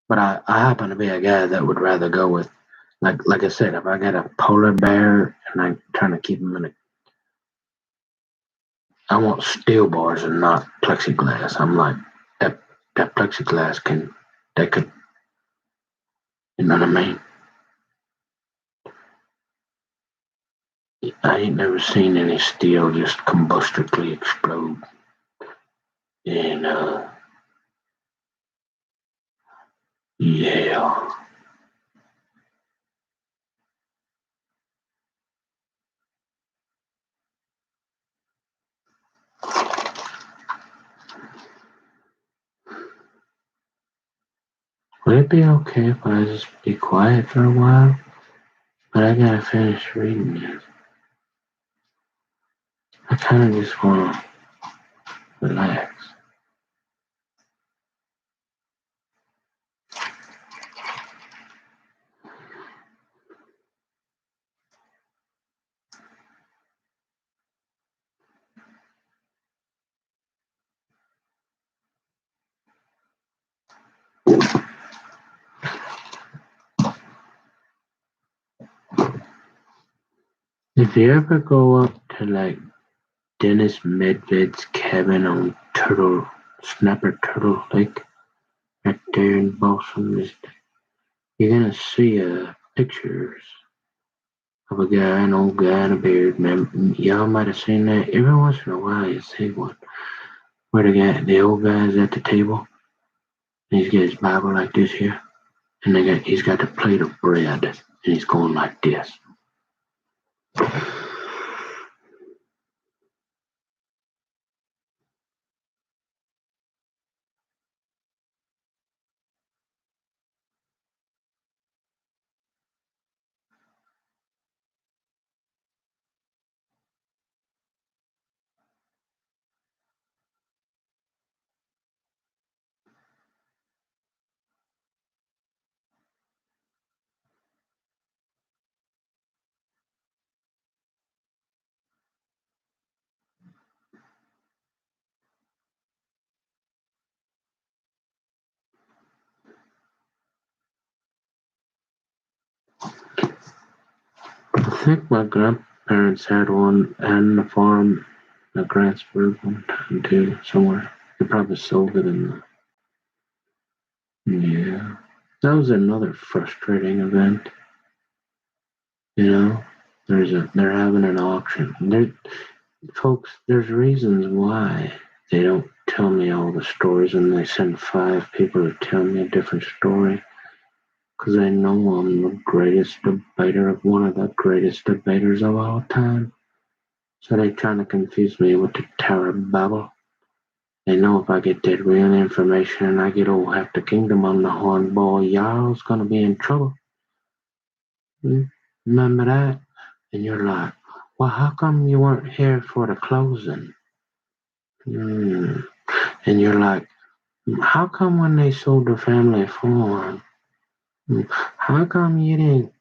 but I happen to be a guy that would rather go with, like I said, if I got a polar bear and I'm trying to keep him I want steel bars and not plexiglass. I'm like, that plexiglass could, you know what I mean? I ain't never seen any steel just combustively explode. And, yeah. Would it be okay if I just be quiet for a while? But I gotta finish reading this. I kind of just want to relax. If you ever go up to like Dennis Medved's cabin on Snapper Turtle Lake, right there in Balsam, you're gonna see pictures of a guy, an old guy in a beard. Man, y'all might have seen that. Every once in a while, you see one where the old guy's at the table He's got his Bible like this here, and he's got the plate of bread, and he's going like this. I think my grandparents had one on the farm at Grantsburg one time too, somewhere. They probably sold it in the. Yeah. That was another frustrating event. You know, they're having an auction. Folks, there's reasons why they don't tell me all the stories and they send 5 people to tell me a different story. Because they know I'm the greatest debater of one of the greatest debaters of all time. So they trying to confuse me with the Tower of Babel. They know if I get that real information and I get old half the kingdom on the horn, boy, y'all's gonna be in trouble. Remember that? And you're like, well, how come you weren't here for the closing? And you're like, how come when they sold the family farm, how come you didn't?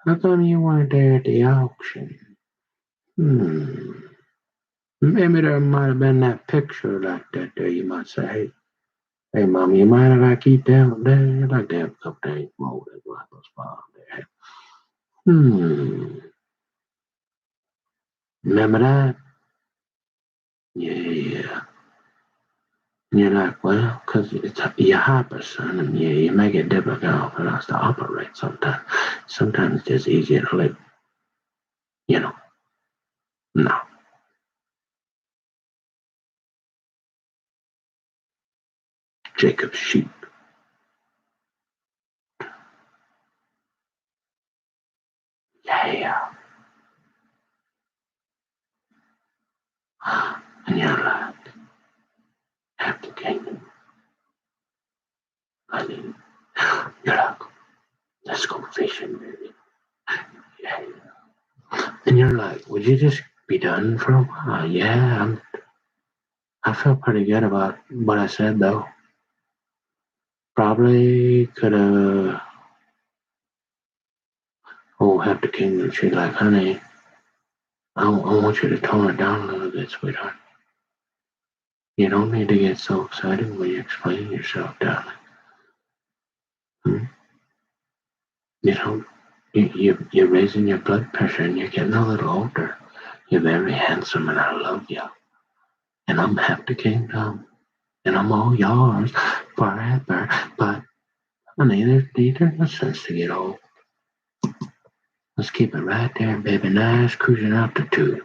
How come you weren't there at the auction? Maybe there might have been that picture like that there. You might say, hey, mom, you mind if I keep that one there? You like to have a couple days more than what those farm there. Remember that? Yeah. And you're like, well, because you're hyper, son, and you make it difficult for us to operate sometimes. Sometimes it's just easier to live, you know. No. Jacob's sheep. Yeah. And you're like, half the kingdom. I mean, you're like, let's go fishing, baby. Yeah. And you're like, would you just be done for a while? Yeah, I feel pretty good about what I said, though. Probably could have. Oh, half the kingdom. She's like, honey, I want you to tone it down a little bit, sweetheart. You don't need to get so excited when you explain yourself, darling. You know, you're raising your blood pressure and you're getting a little older. You're very handsome and I love you. And I'm half the kingdom. And I'm all yours forever. But, honey, there's no sense to get old. Let's keep it right there, baby. Nice cruising altitude.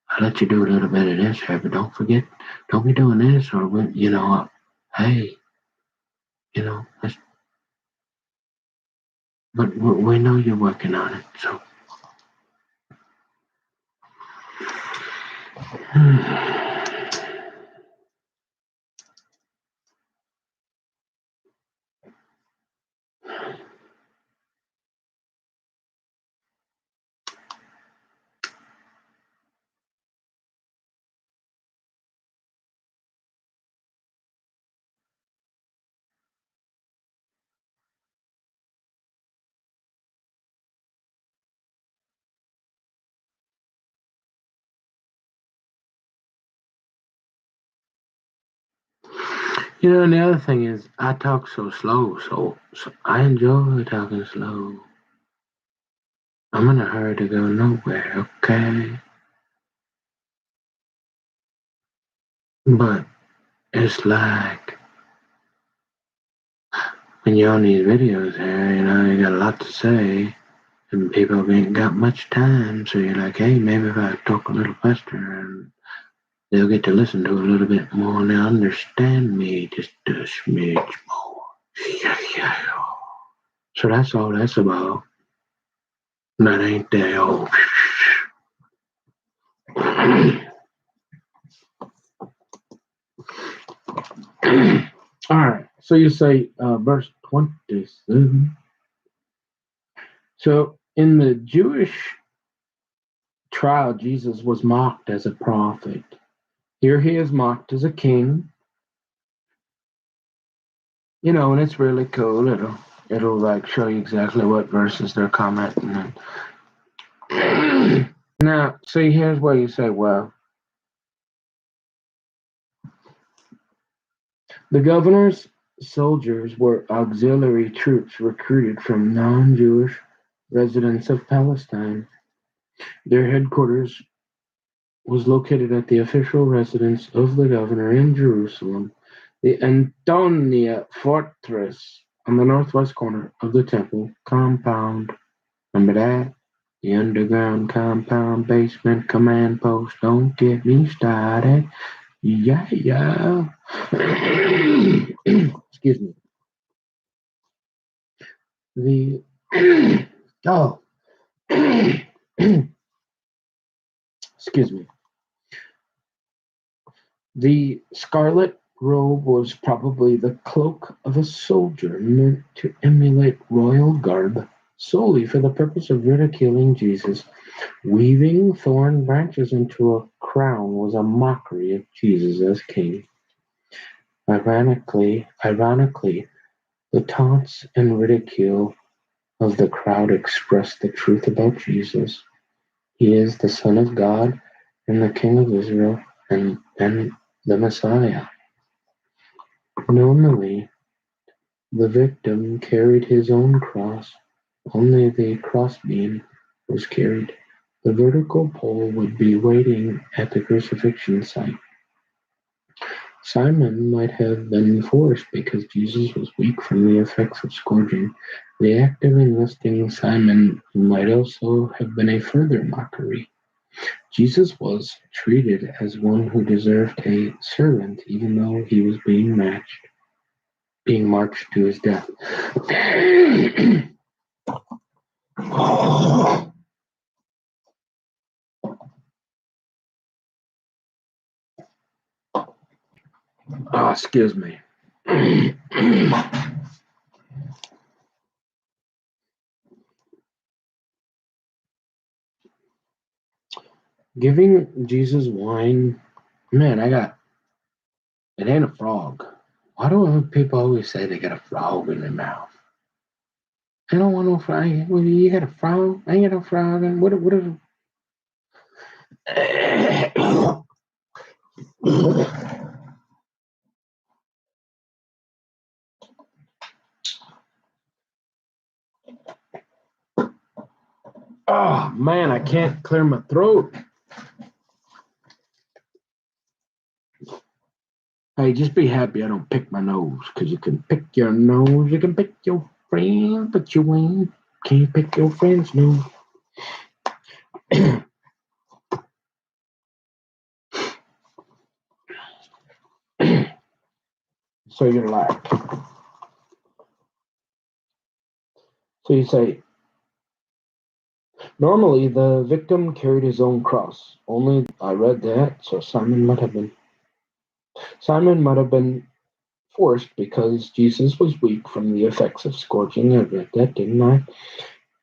I'll let you do a little bit of this here, but don't forget, don't be doing this or, hey, but we know you're working on it, so. And the other thing is, I talk so slow, so I enjoy talking slow. I'm in a hurry to go nowhere, okay? But it's like when you're on these videos here, you got a lot to say, and people ain't got much time, so you're like, hey, maybe if I talk a little faster, and they'll get to listen to a little bit more and understand me just a smidge more. So that's all that's about. That ain't that old. All right. So you say verse 27. So in the Jewish trial, Jesus was mocked as a prophet. Here he is mocked as a king. And it's really cool. It'll like show you exactly what verses they're commenting on. Now, see, here's where you say, well, the governor's soldiers were auxiliary troops recruited from non-Jewish residents of Palestine. Their headquarters was located at the official residence of the governor in Jerusalem, the Antonia Fortress, on the northwest corner of the temple compound. Remember that? The underground compound basement command post. Don't get me started. Yeah, yeah. Excuse me. The oh, excuse me. The scarlet robe was probably the cloak of a soldier, meant to emulate royal garb solely for the purpose of ridiculing Jesus. Weaving thorn branches into a crown was a mockery of Jesus as king. Ironically, the taunts and ridicule of the crowd expressed the truth about Jesus. He is the Son of God and the King of Israel and the Messiah. Normally, the victim carried his own cross. Only the crossbeam was carried. The vertical pole would be waiting at the crucifixion site. Simon might have been forced because Jesus was weak from the effects of scourging. The act of enlisting Simon might also have been a further mockery. Jesus was treated as one who deserved a servant, even though he was being marched to his death. Excuse me. Giving Jesus wine, man, it ain't a frog. Why do people always say they got a frog in their mouth? I don't want no frog. Well, you got a frog? I ain't got no frog. And what is Oh man, I can't clear my throat. Hey, just be happy I don't pick my nose, because you can pick your nose, you can pick your friend, but you can't pick your friend's nose. So you're like, so you say, normally the victim carried his own cross. Only I read that, so Simon might have been forced because Jesus was weak from the effects of scourging. I read that, didn't I?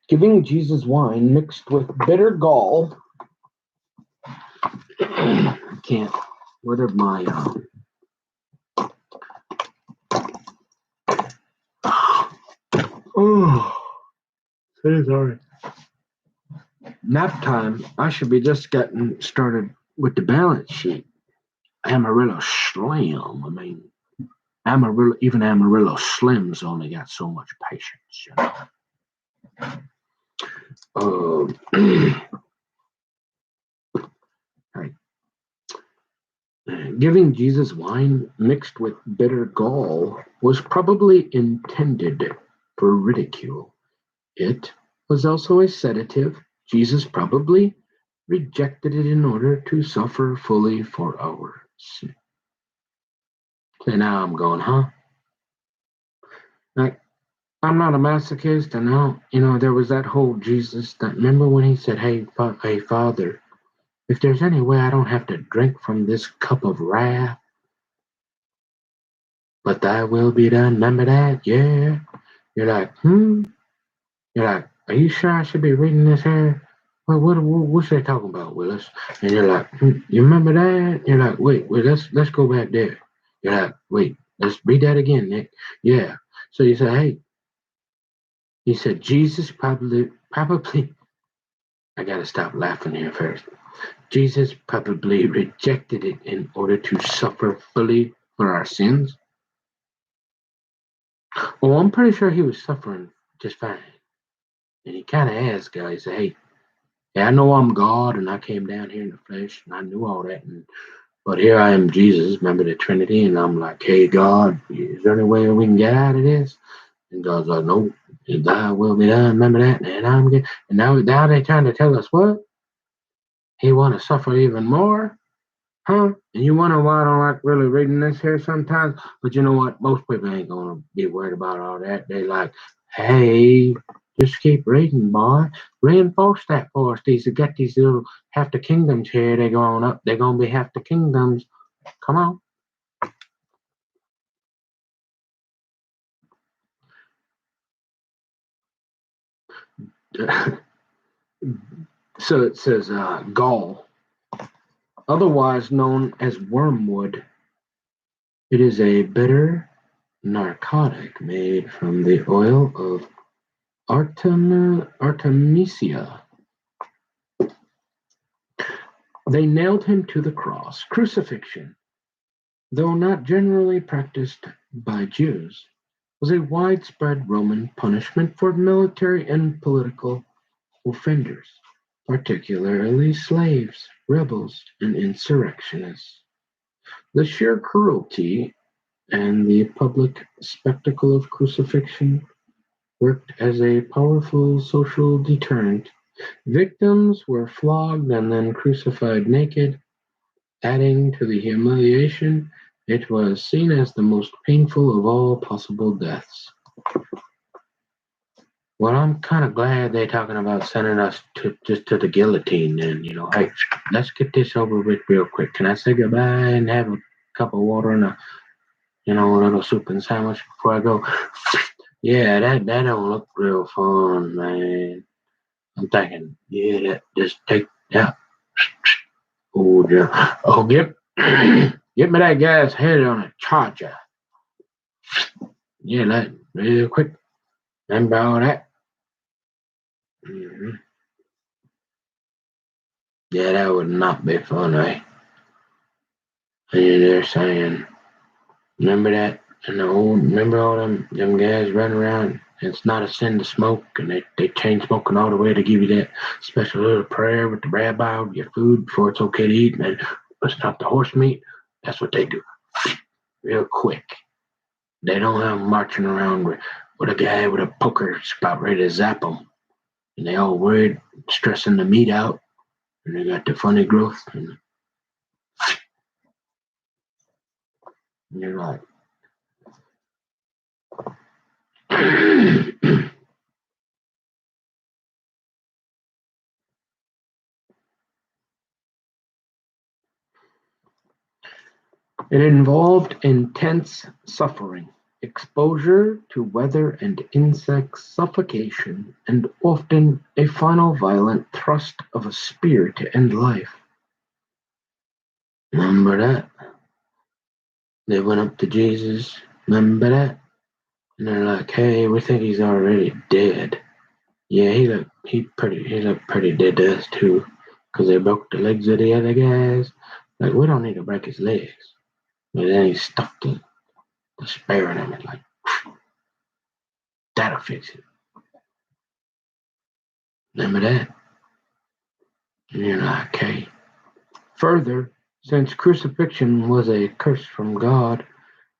Giving Jesus wine mixed with bitter gall. I can't. What are my oh, sorry. Nap time. I should be just getting started with the balance sheet. Amarillo Slim. I mean, even Amarillo Slim's only got so much patience, right. Giving Jesus wine mixed with bitter gall was probably intended for ridicule. It was also a sedative. Jesus probably rejected it in order to suffer fully for our sin. So now I'm going, huh? Like, I'm not a masochist, and now, there was that whole Jesus that, remember when he said, hey, Father, if there's any way I don't have to drink from this cup of wrath, but thy will be done. Remember that? Yeah. You're like, You're like, are you sure I should be reading this here? Well, what's they talking about, Willis? And you're like, you remember that? You're like, wait, let's go back there. You're like, wait, let's read that again, Nick. Yeah. So you say, hey, he said, Jesus probably, I gotta stop laughing here first. Jesus probably rejected it in order to suffer fully for our sins. Well, I'm pretty sure he was suffering just fine. And he kind of asked God, he said, hey, yeah, I know I'm God and I came down here in the flesh and I knew all that. But here I am, Jesus, remember the Trinity. And I'm like, hey, God, is there any way we can get out of this? And God's like, no, thy will be done. Remember that? And I'm good. And now they're trying to tell us what? He want to suffer even more? Huh? And you wonder why I don't like really reading this here sometimes. But you know what? Most people ain't gonna be worried about all that. They like, hey, just keep reading, boy. Reinforce that for us. These get these little half the kingdoms here. They're going up. They're gonna be half the kingdoms. Come on. So it says gall, otherwise known as wormwood. It is a bitter narcotic made from the oil of Artemisia. They nailed him to the cross. Crucifixion, though not generally practiced by Jews, was a widespread Roman punishment for military and political offenders, particularly slaves, rebels, and insurrectionists. The sheer cruelty and the public spectacle of crucifixion worked as a powerful social deterrent. Victims were flogged and then crucified naked. Adding to the humiliation, it was seen as the most painful of all possible deaths. Well, I'm kind of glad they're talking about sending us to the guillotine then, Hey, let's get this over with real quick. Can I say goodbye and have a cup of water and a little soup and sandwich before I go? Yeah, that don't look real fun, man. I'm thinking, yeah, that just take that. Oh, yeah. Oh, get me that guy's head on a charger. Yeah, that real quick. Remember all that? hmm Yeah, that would not be fun, eh? And they're saying, remember that? Remember all them guys running around? It's not a sin to smoke, and they chain smoking all the way to give you that special little prayer with the rabbi with your food before it's okay to eat, and let's not the horse meat. That's what they do, real quick. They don't have 'em marching around with a guy with a poker about ready to zap them, and they all worried, stressing the meat out, and they got the funny growth, and you're like, it involved intense suffering, exposure to weather and insects, suffocation, and often a final violent thrust of a spear to end life. Remember that? They went up to Jesus. Remember that? And they're like, "Hey, we think he's already dead." Yeah, he looked pretty dead to us too, because they broke the legs of the other guys. Like, we don't need to break his legs. But then he stuck the spear in him and like, that'll fix it. Remember that? And you're like, okay. Further, since crucifixion was a curse from God,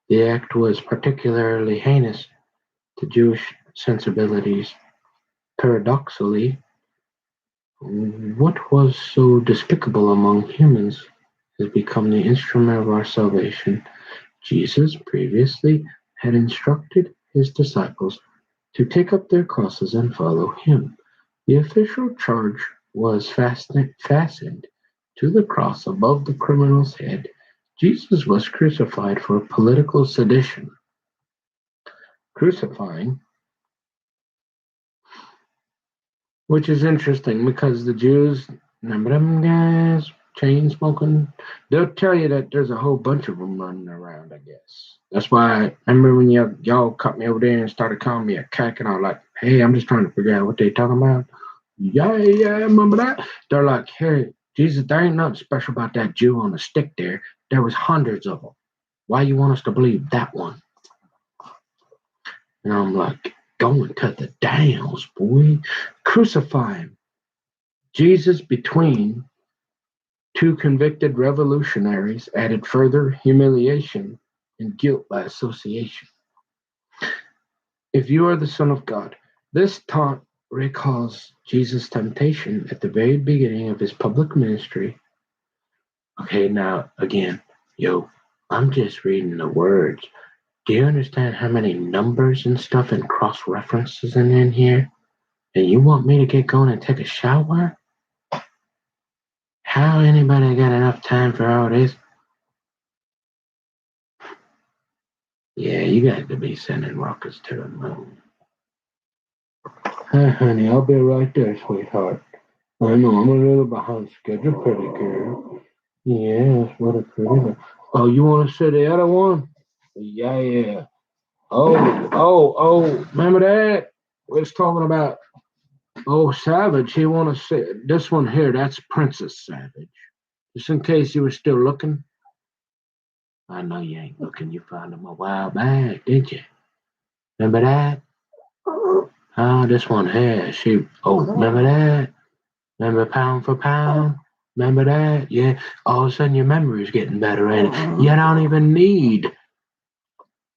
the act was particularly heinous to Jewish sensibilities. Paradoxically, What was so despicable among humans has become the instrument of our salvation. Jesus previously had instructed his disciples to take up their crosses and follow him. The official charge was fastened to the cross above the criminal's head. Jesus was crucified for political sedition. Crucifying, which is interesting because the Jews, remember them guys, chain smoking? They'll tell you that there's a whole bunch of them running around, I guess. That's why I remember when y'all cut me over there and started calling me a cack, and I was like, hey, I'm just trying to figure out what they talking about. Yeah, remember that? They're like, hey, Jesus, there ain't nothing special about that Jew on the stick there. There was hundreds of them. Why you want us to believe that one? And I'm like, going to the downs, boy. Crucify him. Jesus between two convicted revolutionaries added further humiliation and guilt by association. If you are the Son of God, this taunt recalls Jesus' temptation at the very beginning of his public ministry. Okay, now again, I'm just reading the words. Do you understand how many numbers and stuff and cross references in here? And you want me to get going and take a shower? How anybody got enough time for all this? Yeah, you got to be sending rockets to the moon. Hi, honey, I'll be right there, sweetheart. I know I'm a little behind schedule, pretty girl. Yes, what a pretty girl. Oh, you want to say the other one? Yeah. Oh, remember that? We was talking about, Savage. He want to say, this one here, that's Princess Savage. Just in case you were still looking. I know you ain't looking. You found him a while back, didn't you? Remember that? This one here. Remember that? Remember Pound for Pound? Remember that? Yeah. All of a sudden your memory's getting better, and you don't even need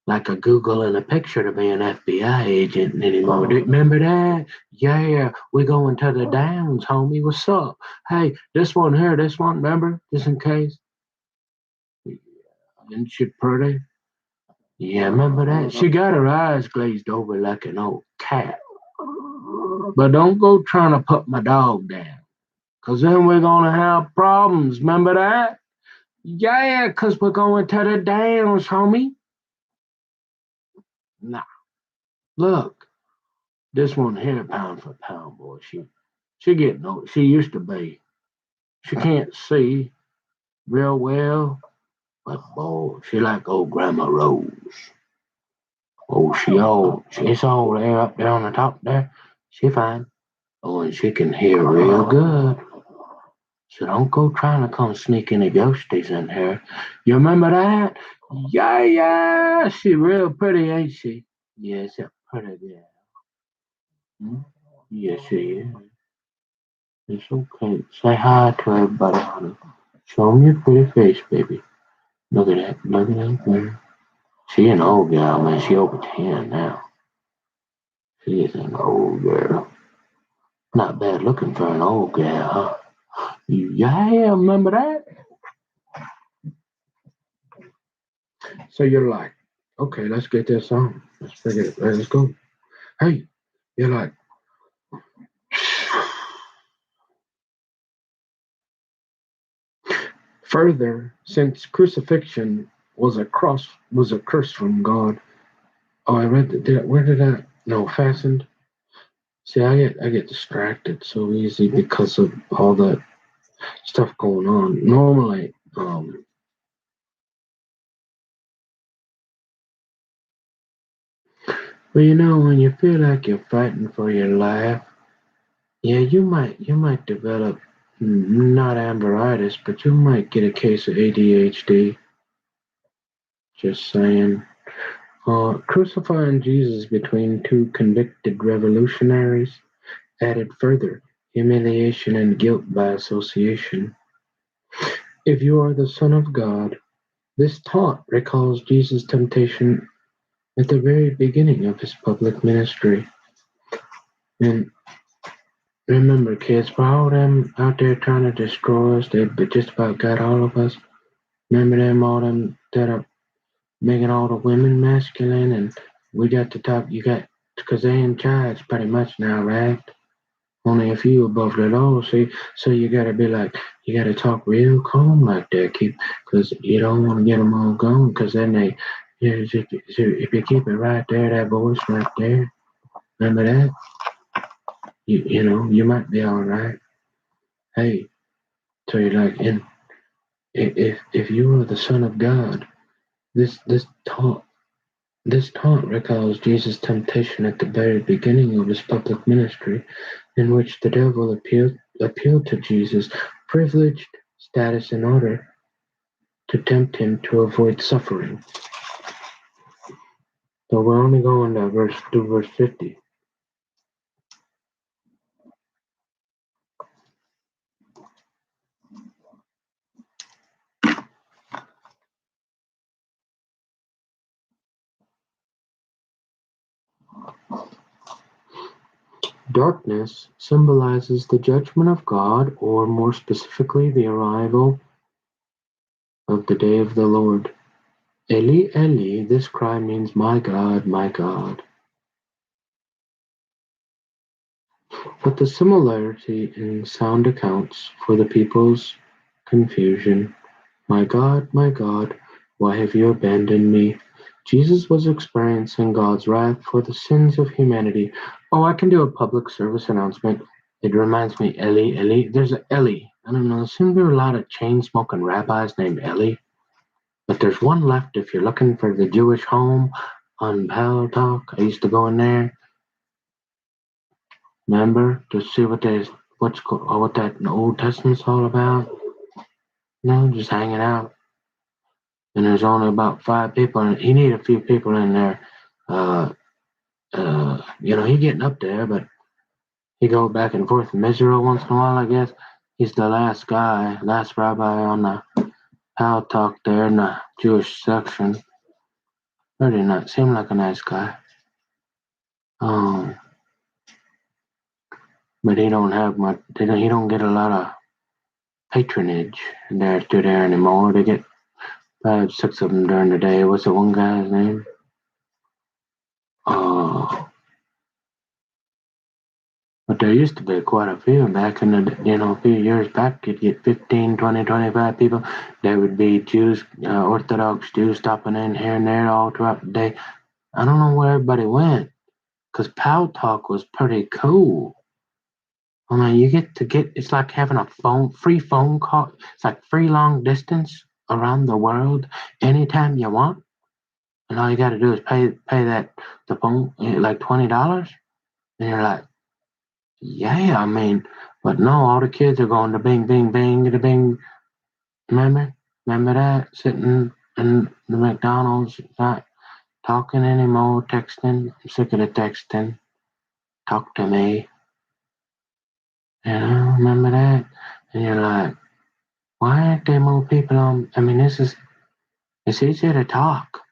like a Google and a picture to be an FBI agent anymore. Remember that? Yeah, we're going to the downs, homie. What's up? Hey, this one here, this one, remember? Just in case. Isn't she pretty? Yeah, remember that? She got her eyes glazed over like an old cat. But don't go trying to put my dog down, because then we're going to have problems. Remember that? Yeah, because we're going to the downs, homie. Nah, look, this one here, pound for pound, boy. She getting old. She used to be. She can't see real well, but boy, she like old Grandma Rose. Oh, she old. She's old there up there on the top there. She fine. Oh, and she can hear real good. So don't go trying to come sneak any ghosties in here. You remember that? Yeah. She real pretty, ain't she? Yes, a pretty girl. Hmm? Yes, she is. It's okay. Say hi to everybody, honey. Show them your pretty face, baby. Look at that. Look at that girl. She an old gal, man. She over 10 now. She is an old girl. Not bad looking for an old gal, huh? Yeah, remember that? So you're like, okay, let's get this on. Let's figure it. Let's go. Hey, you're like, further, since crucifixion was a curse from God. Oh, I read that. Where did that? No, fastened. See, I get distracted so easy because of all that stuff going on. Normally, but when you feel like you're fighting for your life, yeah, you might develop not amberitis, but you might get a case of ADHD. Just saying. Crucifying Jesus between two convicted revolutionaries added further humiliation and guilt by association. If you are the Son of God, this taunt recalls Jesus' temptation at the very beginning of his public ministry. And Remember, kids, for all them out there trying to destroy us, they just about got all of us. Remember them, all them that are making all the women masculine, and we got to talk. You got, because they in charge pretty much now, right? Only a few above the law, see. So you gotta be like, you gotta talk real calm like that, because you don't want to get them all going, because then they, if you keep it right there, that voice right there, remember that, you might be all right. Hey, so you're like, and if you are the Son of God, this taunt recalls Jesus' temptation at the very beginning of his public ministry, in which the devil appealed to Jesus' privileged status in order to tempt him to avoid suffering. So we're only going to verse 50. Darkness symbolizes the judgment of God, or more specifically, the arrival of the day of the Lord. Eli, Eli, this cry means, my God, my God. But the similarity in sound accounts for the people's confusion. My God, why have you abandoned me? Jesus was experiencing God's wrath for the sins of humanity. Oh, I can do a public service announcement. It reminds me, Eli, Eli. There's an Eli. I don't know. There seem to be a lot of chain smoking rabbis named Eli, but there's one left if you're looking for the Jewish home on Pal Talk. I used to go in there. Remember to see what that in the Old Testament's all about. Just hanging out. And there's only about 5 people, and he need a few people in there. He getting up there, but he go back and forth from Israel once in a while. I guess he's the last rabbi on the Pal Talk there in the Jewish section. Really not seem like a nice guy. But he don't have much. He don't get a lot of patronage through there anymore. They get 5, 6 of them during the day. What's the one guy's name? But there used to be quite a few back in a few years back. You'd get 15, 20, 25 people. There would be Jews, Orthodox Jews stopping in here and there all throughout the day. I don't know where everybody went, because Pal Talk was pretty cool. I mean, it's like having a free phone call. It's like free long distance around the world anytime you want. And all you got to do is pay the phone, like $20. And you're like, yeah, I mean, but no, all the kids are going to bing, bing, bing, to bing. Remember? Remember that? Sitting in the McDonald's, not talking anymore, texting. I'm sick of the texting. Talk to me. Remember that? And you're like, why aren't there more people on? I mean, it's easier to talk.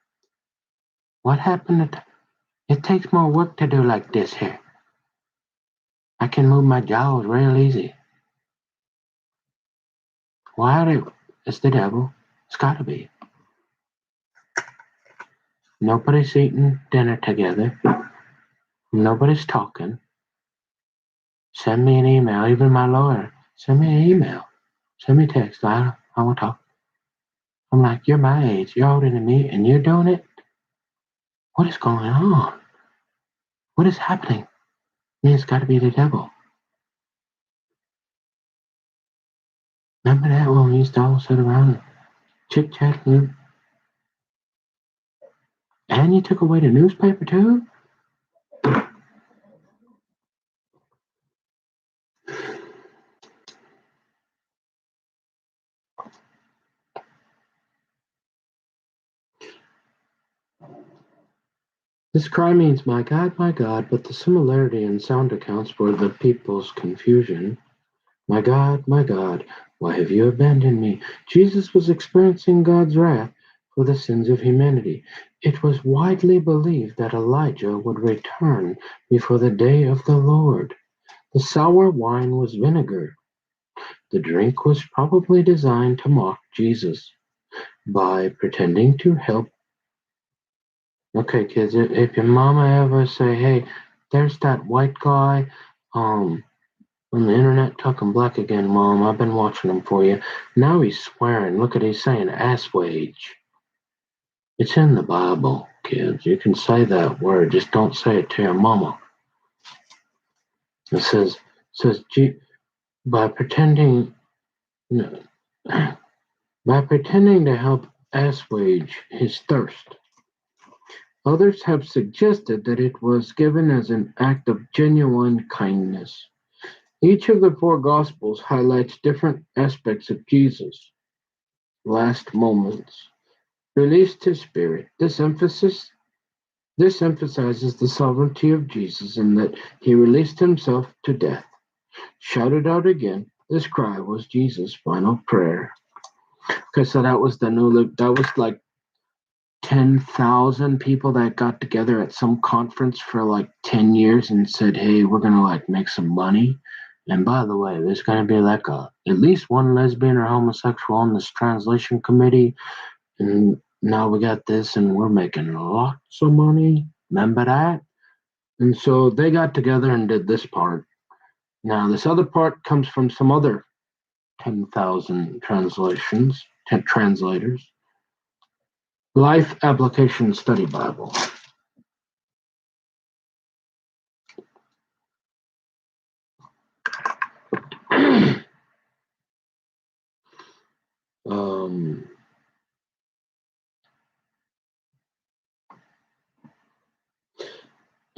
What happened to, it takes more work to do like this here. I can move my jaws real easy. Why are they, it's the devil. It's gotta be. Nobody's eating dinner together. Nobody's talking. Send me an email. Even my lawyer. Send me an email. Send me a text. I want to talk. I'm like, you're my age. You're older than me, and you're doing it? What is going on? What is happening? It's got to be the devil. Remember that when we used to all sit around and chit-chat? And you took away the newspaper, too? This cry means, my God, but the similarity in sound accounts for the people's confusion. My God, why have you abandoned me? Jesus was experiencing God's wrath for the sins of humanity. It was widely believed that Elijah would return before the day of the Lord. The sour wine was vinegar. The drink was probably designed to mock Jesus by pretending to help. Okay, kids, if your mama ever say, "Hey, there's that white guy um on the internet talking black again, Mom. I've been watching him for you. Now he's swearing. Look at he's saying ass wage." It's in the Bible, kids. You can say that word, just don't say it to your mama. It says by pretending no, by pretending to help assuage his thirst. Others have suggested that it was given as an act of genuine kindness. Each of the four Gospels highlights different aspects of Jesus' last moments. Released his spirit. This emphasizes the sovereignty of Jesus in that he released himself to death. Shouted out again. This cry was Jesus' final prayer. Okay, so that was like 10,000 people that got together at some conference for like 10 years and said, "Hey, we're going to like make some money. And by the way, there's going to be like at least one lesbian or homosexual on this translation committee. And now we got this and we're making lots of money. Remember that?" And so they got together and did this part. Now, this other part comes from some other 10,000 translators. Life Application Study Bible. um,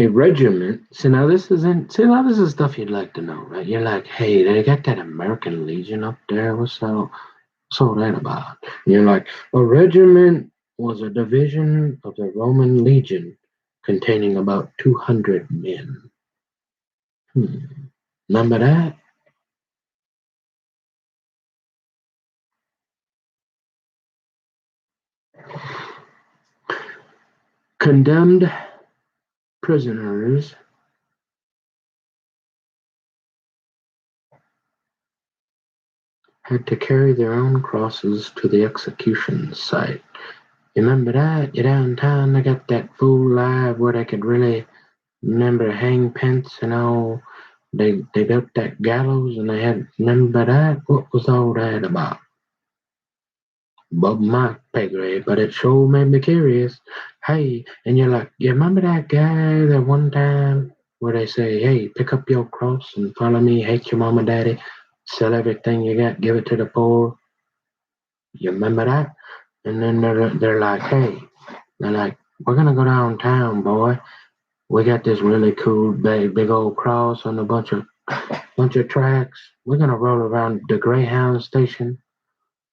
a regiment. See now this is stuff you'd like to know, right? You're like, hey, they got that American Legion up there. What's all that about? And you're like, a regiment was a division of the Roman legion containing about 200 men. Remember that? Condemned prisoners had to carry their own crosses to the execution site. You remember that? You downtown, they got that fool live where they could really remember hang pence and all. They built that gallows and they had remember that? What was all that about? Above my pay grade, but it sure made me curious. Hey, and you're like, you remember that guy that one time where they say, hey, pick up your cross and follow me, hate your mom and daddy, sell everything you got, give it to the poor. You remember that? And then they're like, hey, they're like, we're gonna go downtown, boy. We got this really cool big old cross on a bunch of tracks. We're gonna roll around the Greyhound station.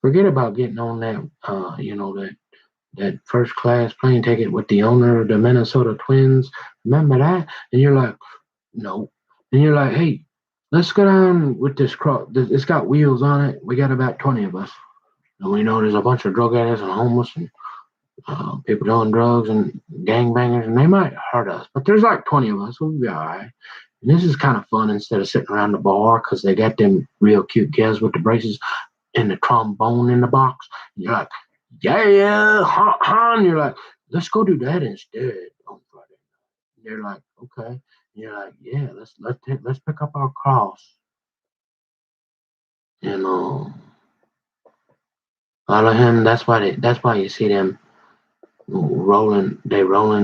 Forget about getting on that that first class plane ticket with the owner of the Minnesota Twins. Remember that? And you're like, no. And you're like, hey, let's go down with this cross. It's got wheels on it. We got about 20 of us. And we know there's a bunch of drug addicts and homeless and people doing drugs and gangbangers, and they might hurt us, but there's like 20 of us. We'll be all right. And this is kind of fun instead of sitting around the bar because they got them real cute kids with the braces and the trombone in the box. And you're like, yeah, and you're like, let's go do that instead on Friday. And they're like, okay. And you're like, yeah, let's pick up our cross and follow him. That's why you see them rolling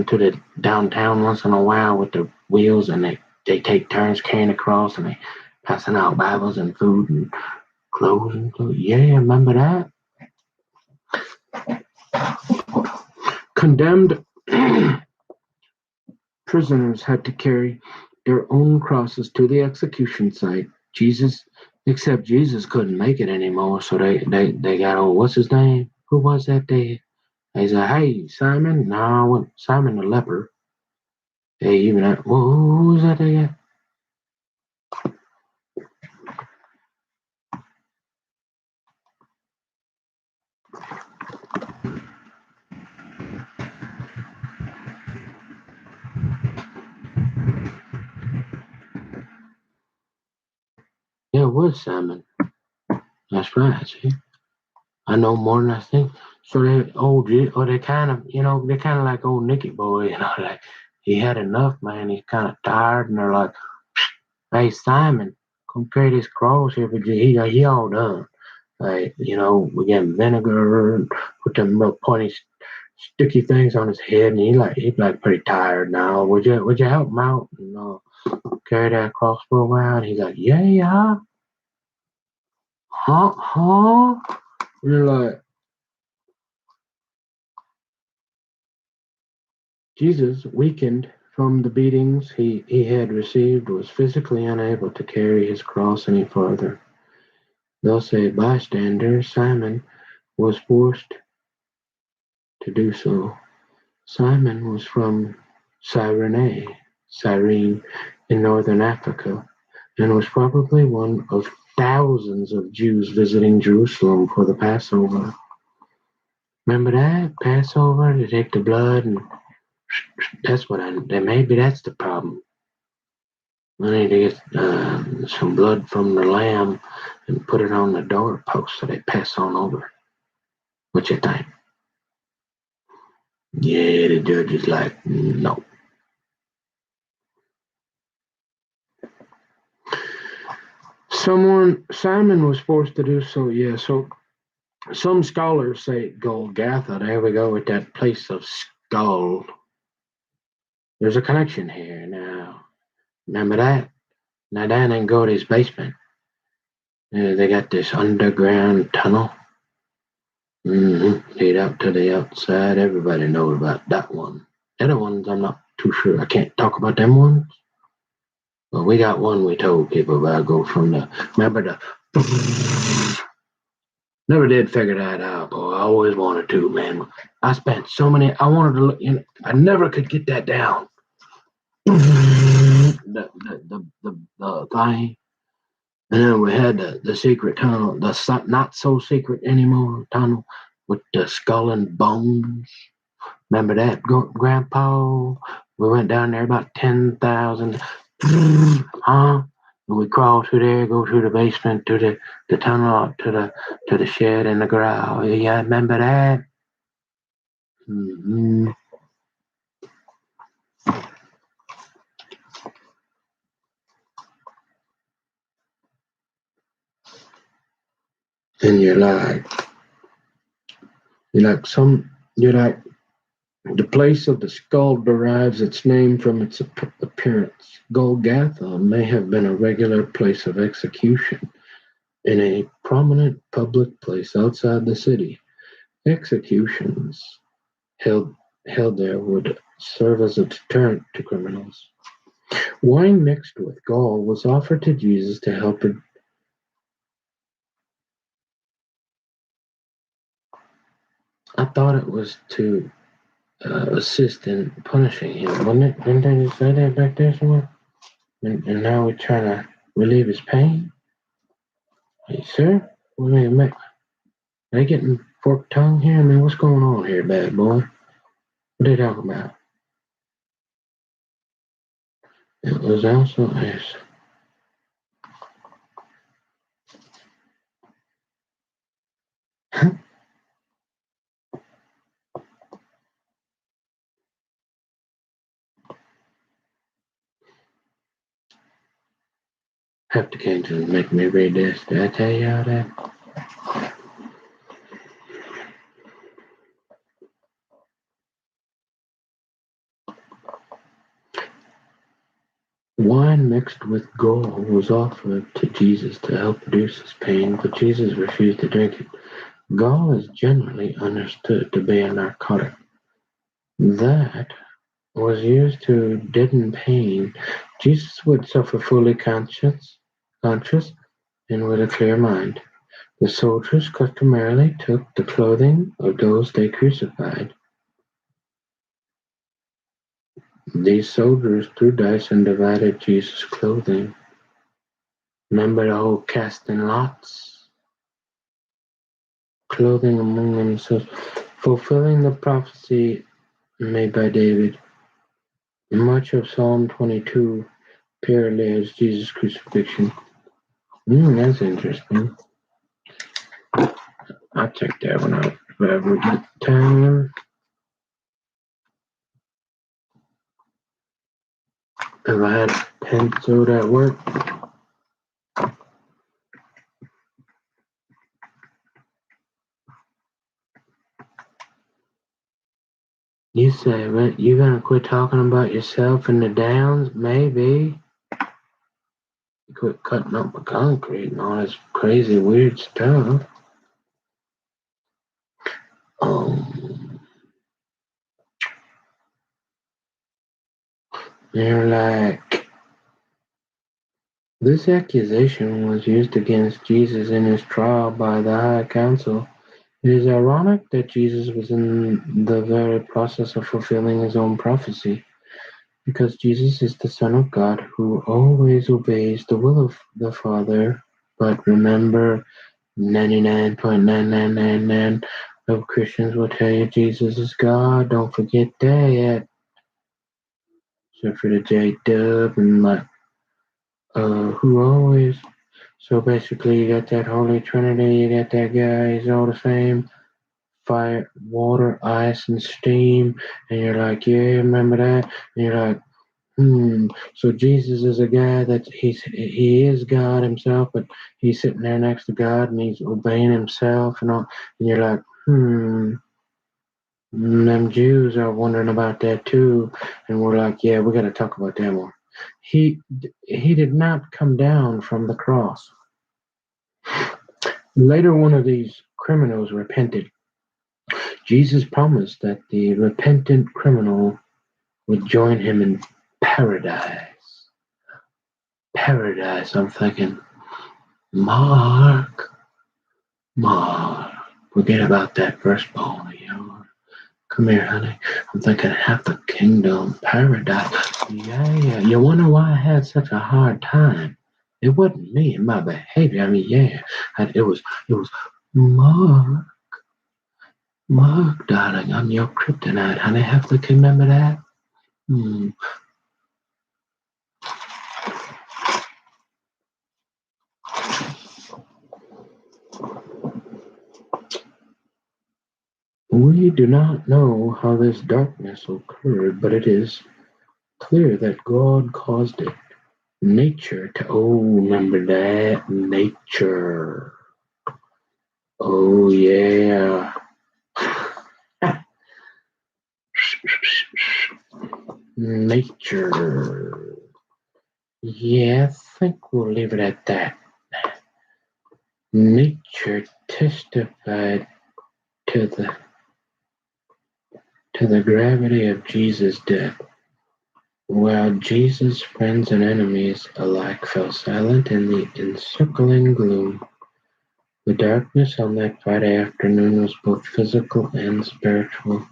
to the downtown once in a while with the wheels, and they take turns carrying across, and they passing out Bibles and food and clothes and food. Yeah, remember that? Condemned prisoners had to carry their own crosses to the execution site. Except Jesus couldn't make it anymore, so they got what's his name? Who was that? They said, hey, Simon. No, Simon the leper. Hey, even that. Who was that? They got? was Simon. That's right. See, I know more than I think. So they kind of, they're kind of like old Nicky Boy, like he had enough, man. He's kind of tired, and they're like, "Hey, Simon, come carry this cross here, but he all done. Like, we get vinegar and put them little pointy, sticky things on his head, and he's like pretty tired now. Would you help him out and carry that cross for a while?" And he's like, "Yeah, yeah, huh?" You're like, Jesus, weakened from the beatings he had received, was physically unable to carry his cross any farther. Thus, a bystander, Simon, was forced to do so. Simon was from Cyrene, in northern Africa, and was probably one of thousands of Jews visiting Jerusalem for the Passover. Remember that? Passover, they take the blood, and maybe that's the problem. I need to get some blood from the lamb and put it on the doorpost so they pass on over. What you think? Yeah, the judge is like, no. Simon was forced to do so, yeah. So some scholars say Golgotha. There we go with that place of skull. There's a connection here now. Remember that? Now down in Gordy's basement, they got this underground tunnel. Lead out to the outside. Everybody knows about that one. The other ones, I'm not too sure. I can't talk about them ones. But we got one we told people about. Go from remember the. Never did figure that out, boy. I always wanted to, man. I spent so many. I wanted to look. I never could get that down. The thing. And then we had the secret tunnel, the not so secret anymore tunnel with the skull and bones. Remember that, Grandpa? We went down there about 10,000. Huh? And we crawled through there, go through the basement, to the tunnel, up to the shed in the ground. Yeah, remember that? Mm-hmm. And you're like, the place of the skull derives its name from its appearance. Golgotha may have been a regular place of execution in a prominent public place outside the city. Executions held held there would serve as a deterrent to criminals. Wine mixed with gall was offered to Jesus to help. I thought it was to assist in punishing him, wasn't it? Didn't they just say that back there somewhere? And now we're trying to relieve his pain? Hey, sir? Are they getting forked tongue here? I mean, what's going on here, bad boy? What are they talking about? It was also asked. Have to cancel make me read this. Did I tell y'all that? Wine mixed with gall was offered to Jesus to help reduce his pain, but Jesus refused to drink it. Gall is generally understood to be a narcotic that was used to deaden pain. Jesus would suffer fully conscious, and with a clear mind. The soldiers customarily took the clothing of those they crucified. These soldiers threw dice and divided Jesus' clothing. Remember the whole casting lots? Clothing among themselves, fulfilling the prophecy made by David. Much of Psalm 22 parallels Jesus' crucifixion. That's interesting. I'll check that one out if I ever get time. If I had a pencil at work. You say, what? You gonna quit talking about yourself in the downs? Maybe. You quit cutting up the concrete and all this crazy, weird stuff. Um, you're like, this accusation was used against Jesus in his trial by the High Council. It is ironic that Jesus was in the very process of fulfilling his own prophecy, because Jesus is the Son of God who always obeys the will of the Father. But remember, 99.9999 of Christians will tell you Jesus is God. Don't forget that. Except for the J Dub and like who always. So basically, you got that Holy Trinity. You got that guy. He's all the same. Fire, water, ice, and steam. And you're like, yeah, remember that? And you're like, So Jesus is a guy that he is God himself, but he's sitting there next to God and he's obeying himself and all. And you're like, them Jews are wondering about that too, and we're like, yeah, we got to talk about that more. He did not come down from the cross. Later, one of these criminals repented. Jesus promised that the repentant criminal would join him in paradise. Paradise. I'm thinking, Mark, Mark, forget about that firstborn of yours. Come here, honey. I'm thinking half the kingdom, paradise. Yeah. You wonder why I had such a hard time? It wasn't me and my behavior. I mean, yeah, it was Mark, Mark, darling. I'm your kryptonite, honey. Have to remember that. Hmm. We do not know how this darkness occurred, but it is clear that God caused it. Nature to, remember that? Nature. Oh, yeah. Nature. Yeah, I think we'll leave it at that. Nature testified to the gravity of Jesus' death, while Jesus' friends and enemies alike fell silent in the encircling gloom. The darkness on that Friday afternoon was both physical and spiritual.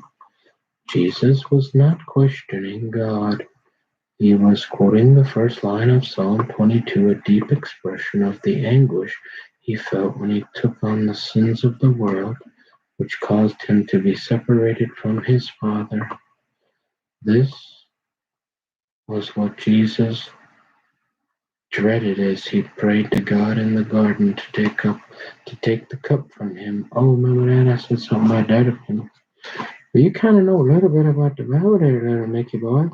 Jesus was not questioning God. He was quoting the first line of Psalm 22, a deep expression of the anguish he felt when he took on the sins of the world, which caused him to be separated from his Father. This was what Jesus dreaded as he prayed to God in the garden to take the cup from him. Oh, remember that? I said something about that. But you kind of know a little bit about the Bible there, little Mickey boy.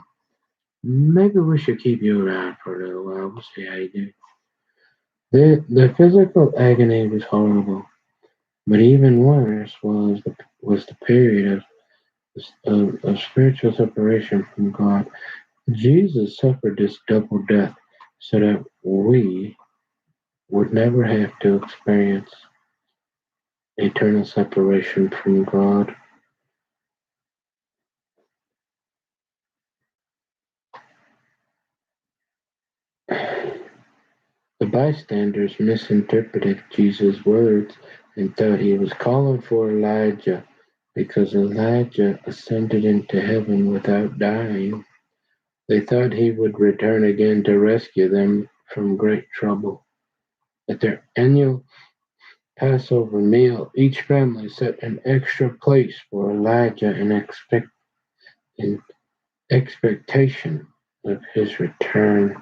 Maybe we should keep you around for a little while. We'll see how you do. The physical agony was horrible, but even worse was the period of spiritual separation from God. Jesus suffered this double death so that we would never have to experience eternal separation from God. The bystanders misinterpreted Jesus' words and thought he was calling for Elijah because Elijah ascended into heaven without dying. They thought he would return again to rescue them from great trouble. At their annual Passover meal, each family set an extra place for Elijah in expectation of his return.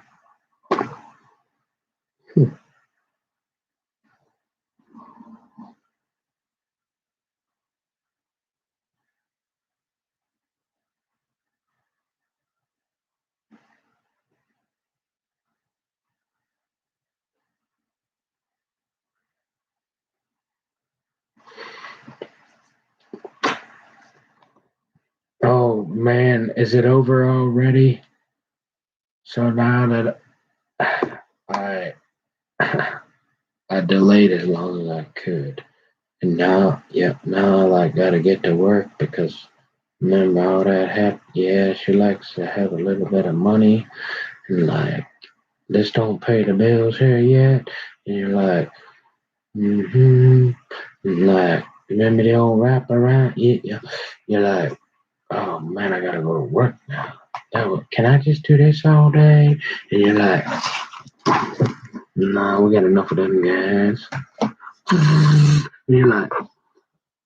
Man, is it over already? So now that I I delayed as long as I could. And now, now I like gotta get to work because remember all that happened. Yeah, she likes to have a little bit of money and like this don't pay the bills here yet. And you're like, mm-hmm. And like, remember the old rap around? Yeah. You're like, oh man, I gotta go to work now. Can I just do this all day? And you're like, nah, we got enough of them guys. And you're like,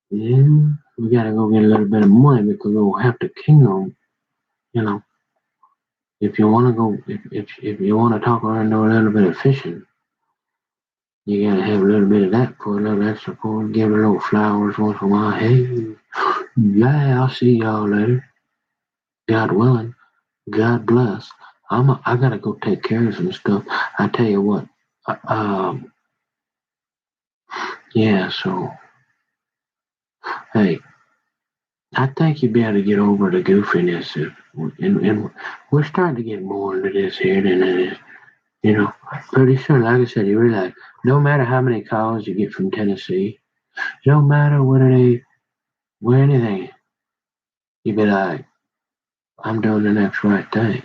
yeah, we gotta go get a little bit of money because we'll have the kingdom. You know, if you wanna go, if you wanna talk around do a little bit of fishing, you gotta have a little bit of that for a little extra for give a little flowers once in a while. Hey, yeah, I'll see y'all later. God willing. God bless. I gotta go take care of some stuff. I tell you what. Uh, um. Yeah. So hey, I think you'd be able to get over the goofiness, and we're starting to get more into this here than it is. You know, pretty soon, like I said, you realize no matter how many calls you get from Tennessee, no matter where anything, you be like, I'm doing the next right thing.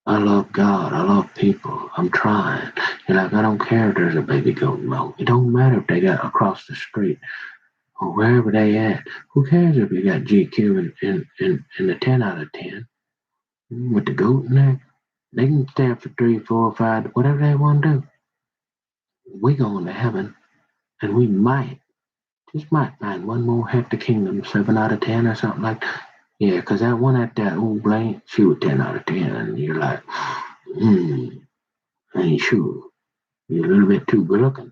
I love God. I love people. I'm trying. You're like, I don't care if there's a baby goat milk. It don't matter if they got across the street or wherever they at. Who cares if you got GQ and a 10 out of 10 with the goat in there? They can stay up for 3, 4, 5, whatever they want to do. We going to heaven, and we just might find one more Heck the Kingdom 7 out of 10 or something like that. Yeah, because that one at that old Blaine, she was 10 out of 10, and you're like, I ain't sure. You're a little bit too good looking.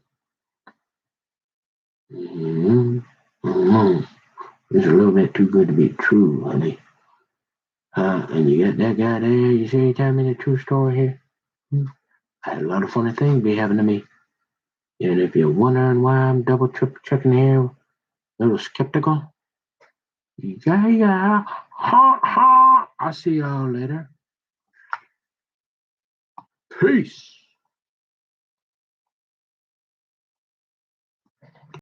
Mm-hmm. Mm-hmm. It's a little bit too good to be true, honey. And you got that guy there. You see, he told me the true story here. I had a lot of funny things be happening to me. And if you're wondering why I'm double, triple checking here, a little skeptical, yeah. Ha ha. I'll see y'all later. Peace.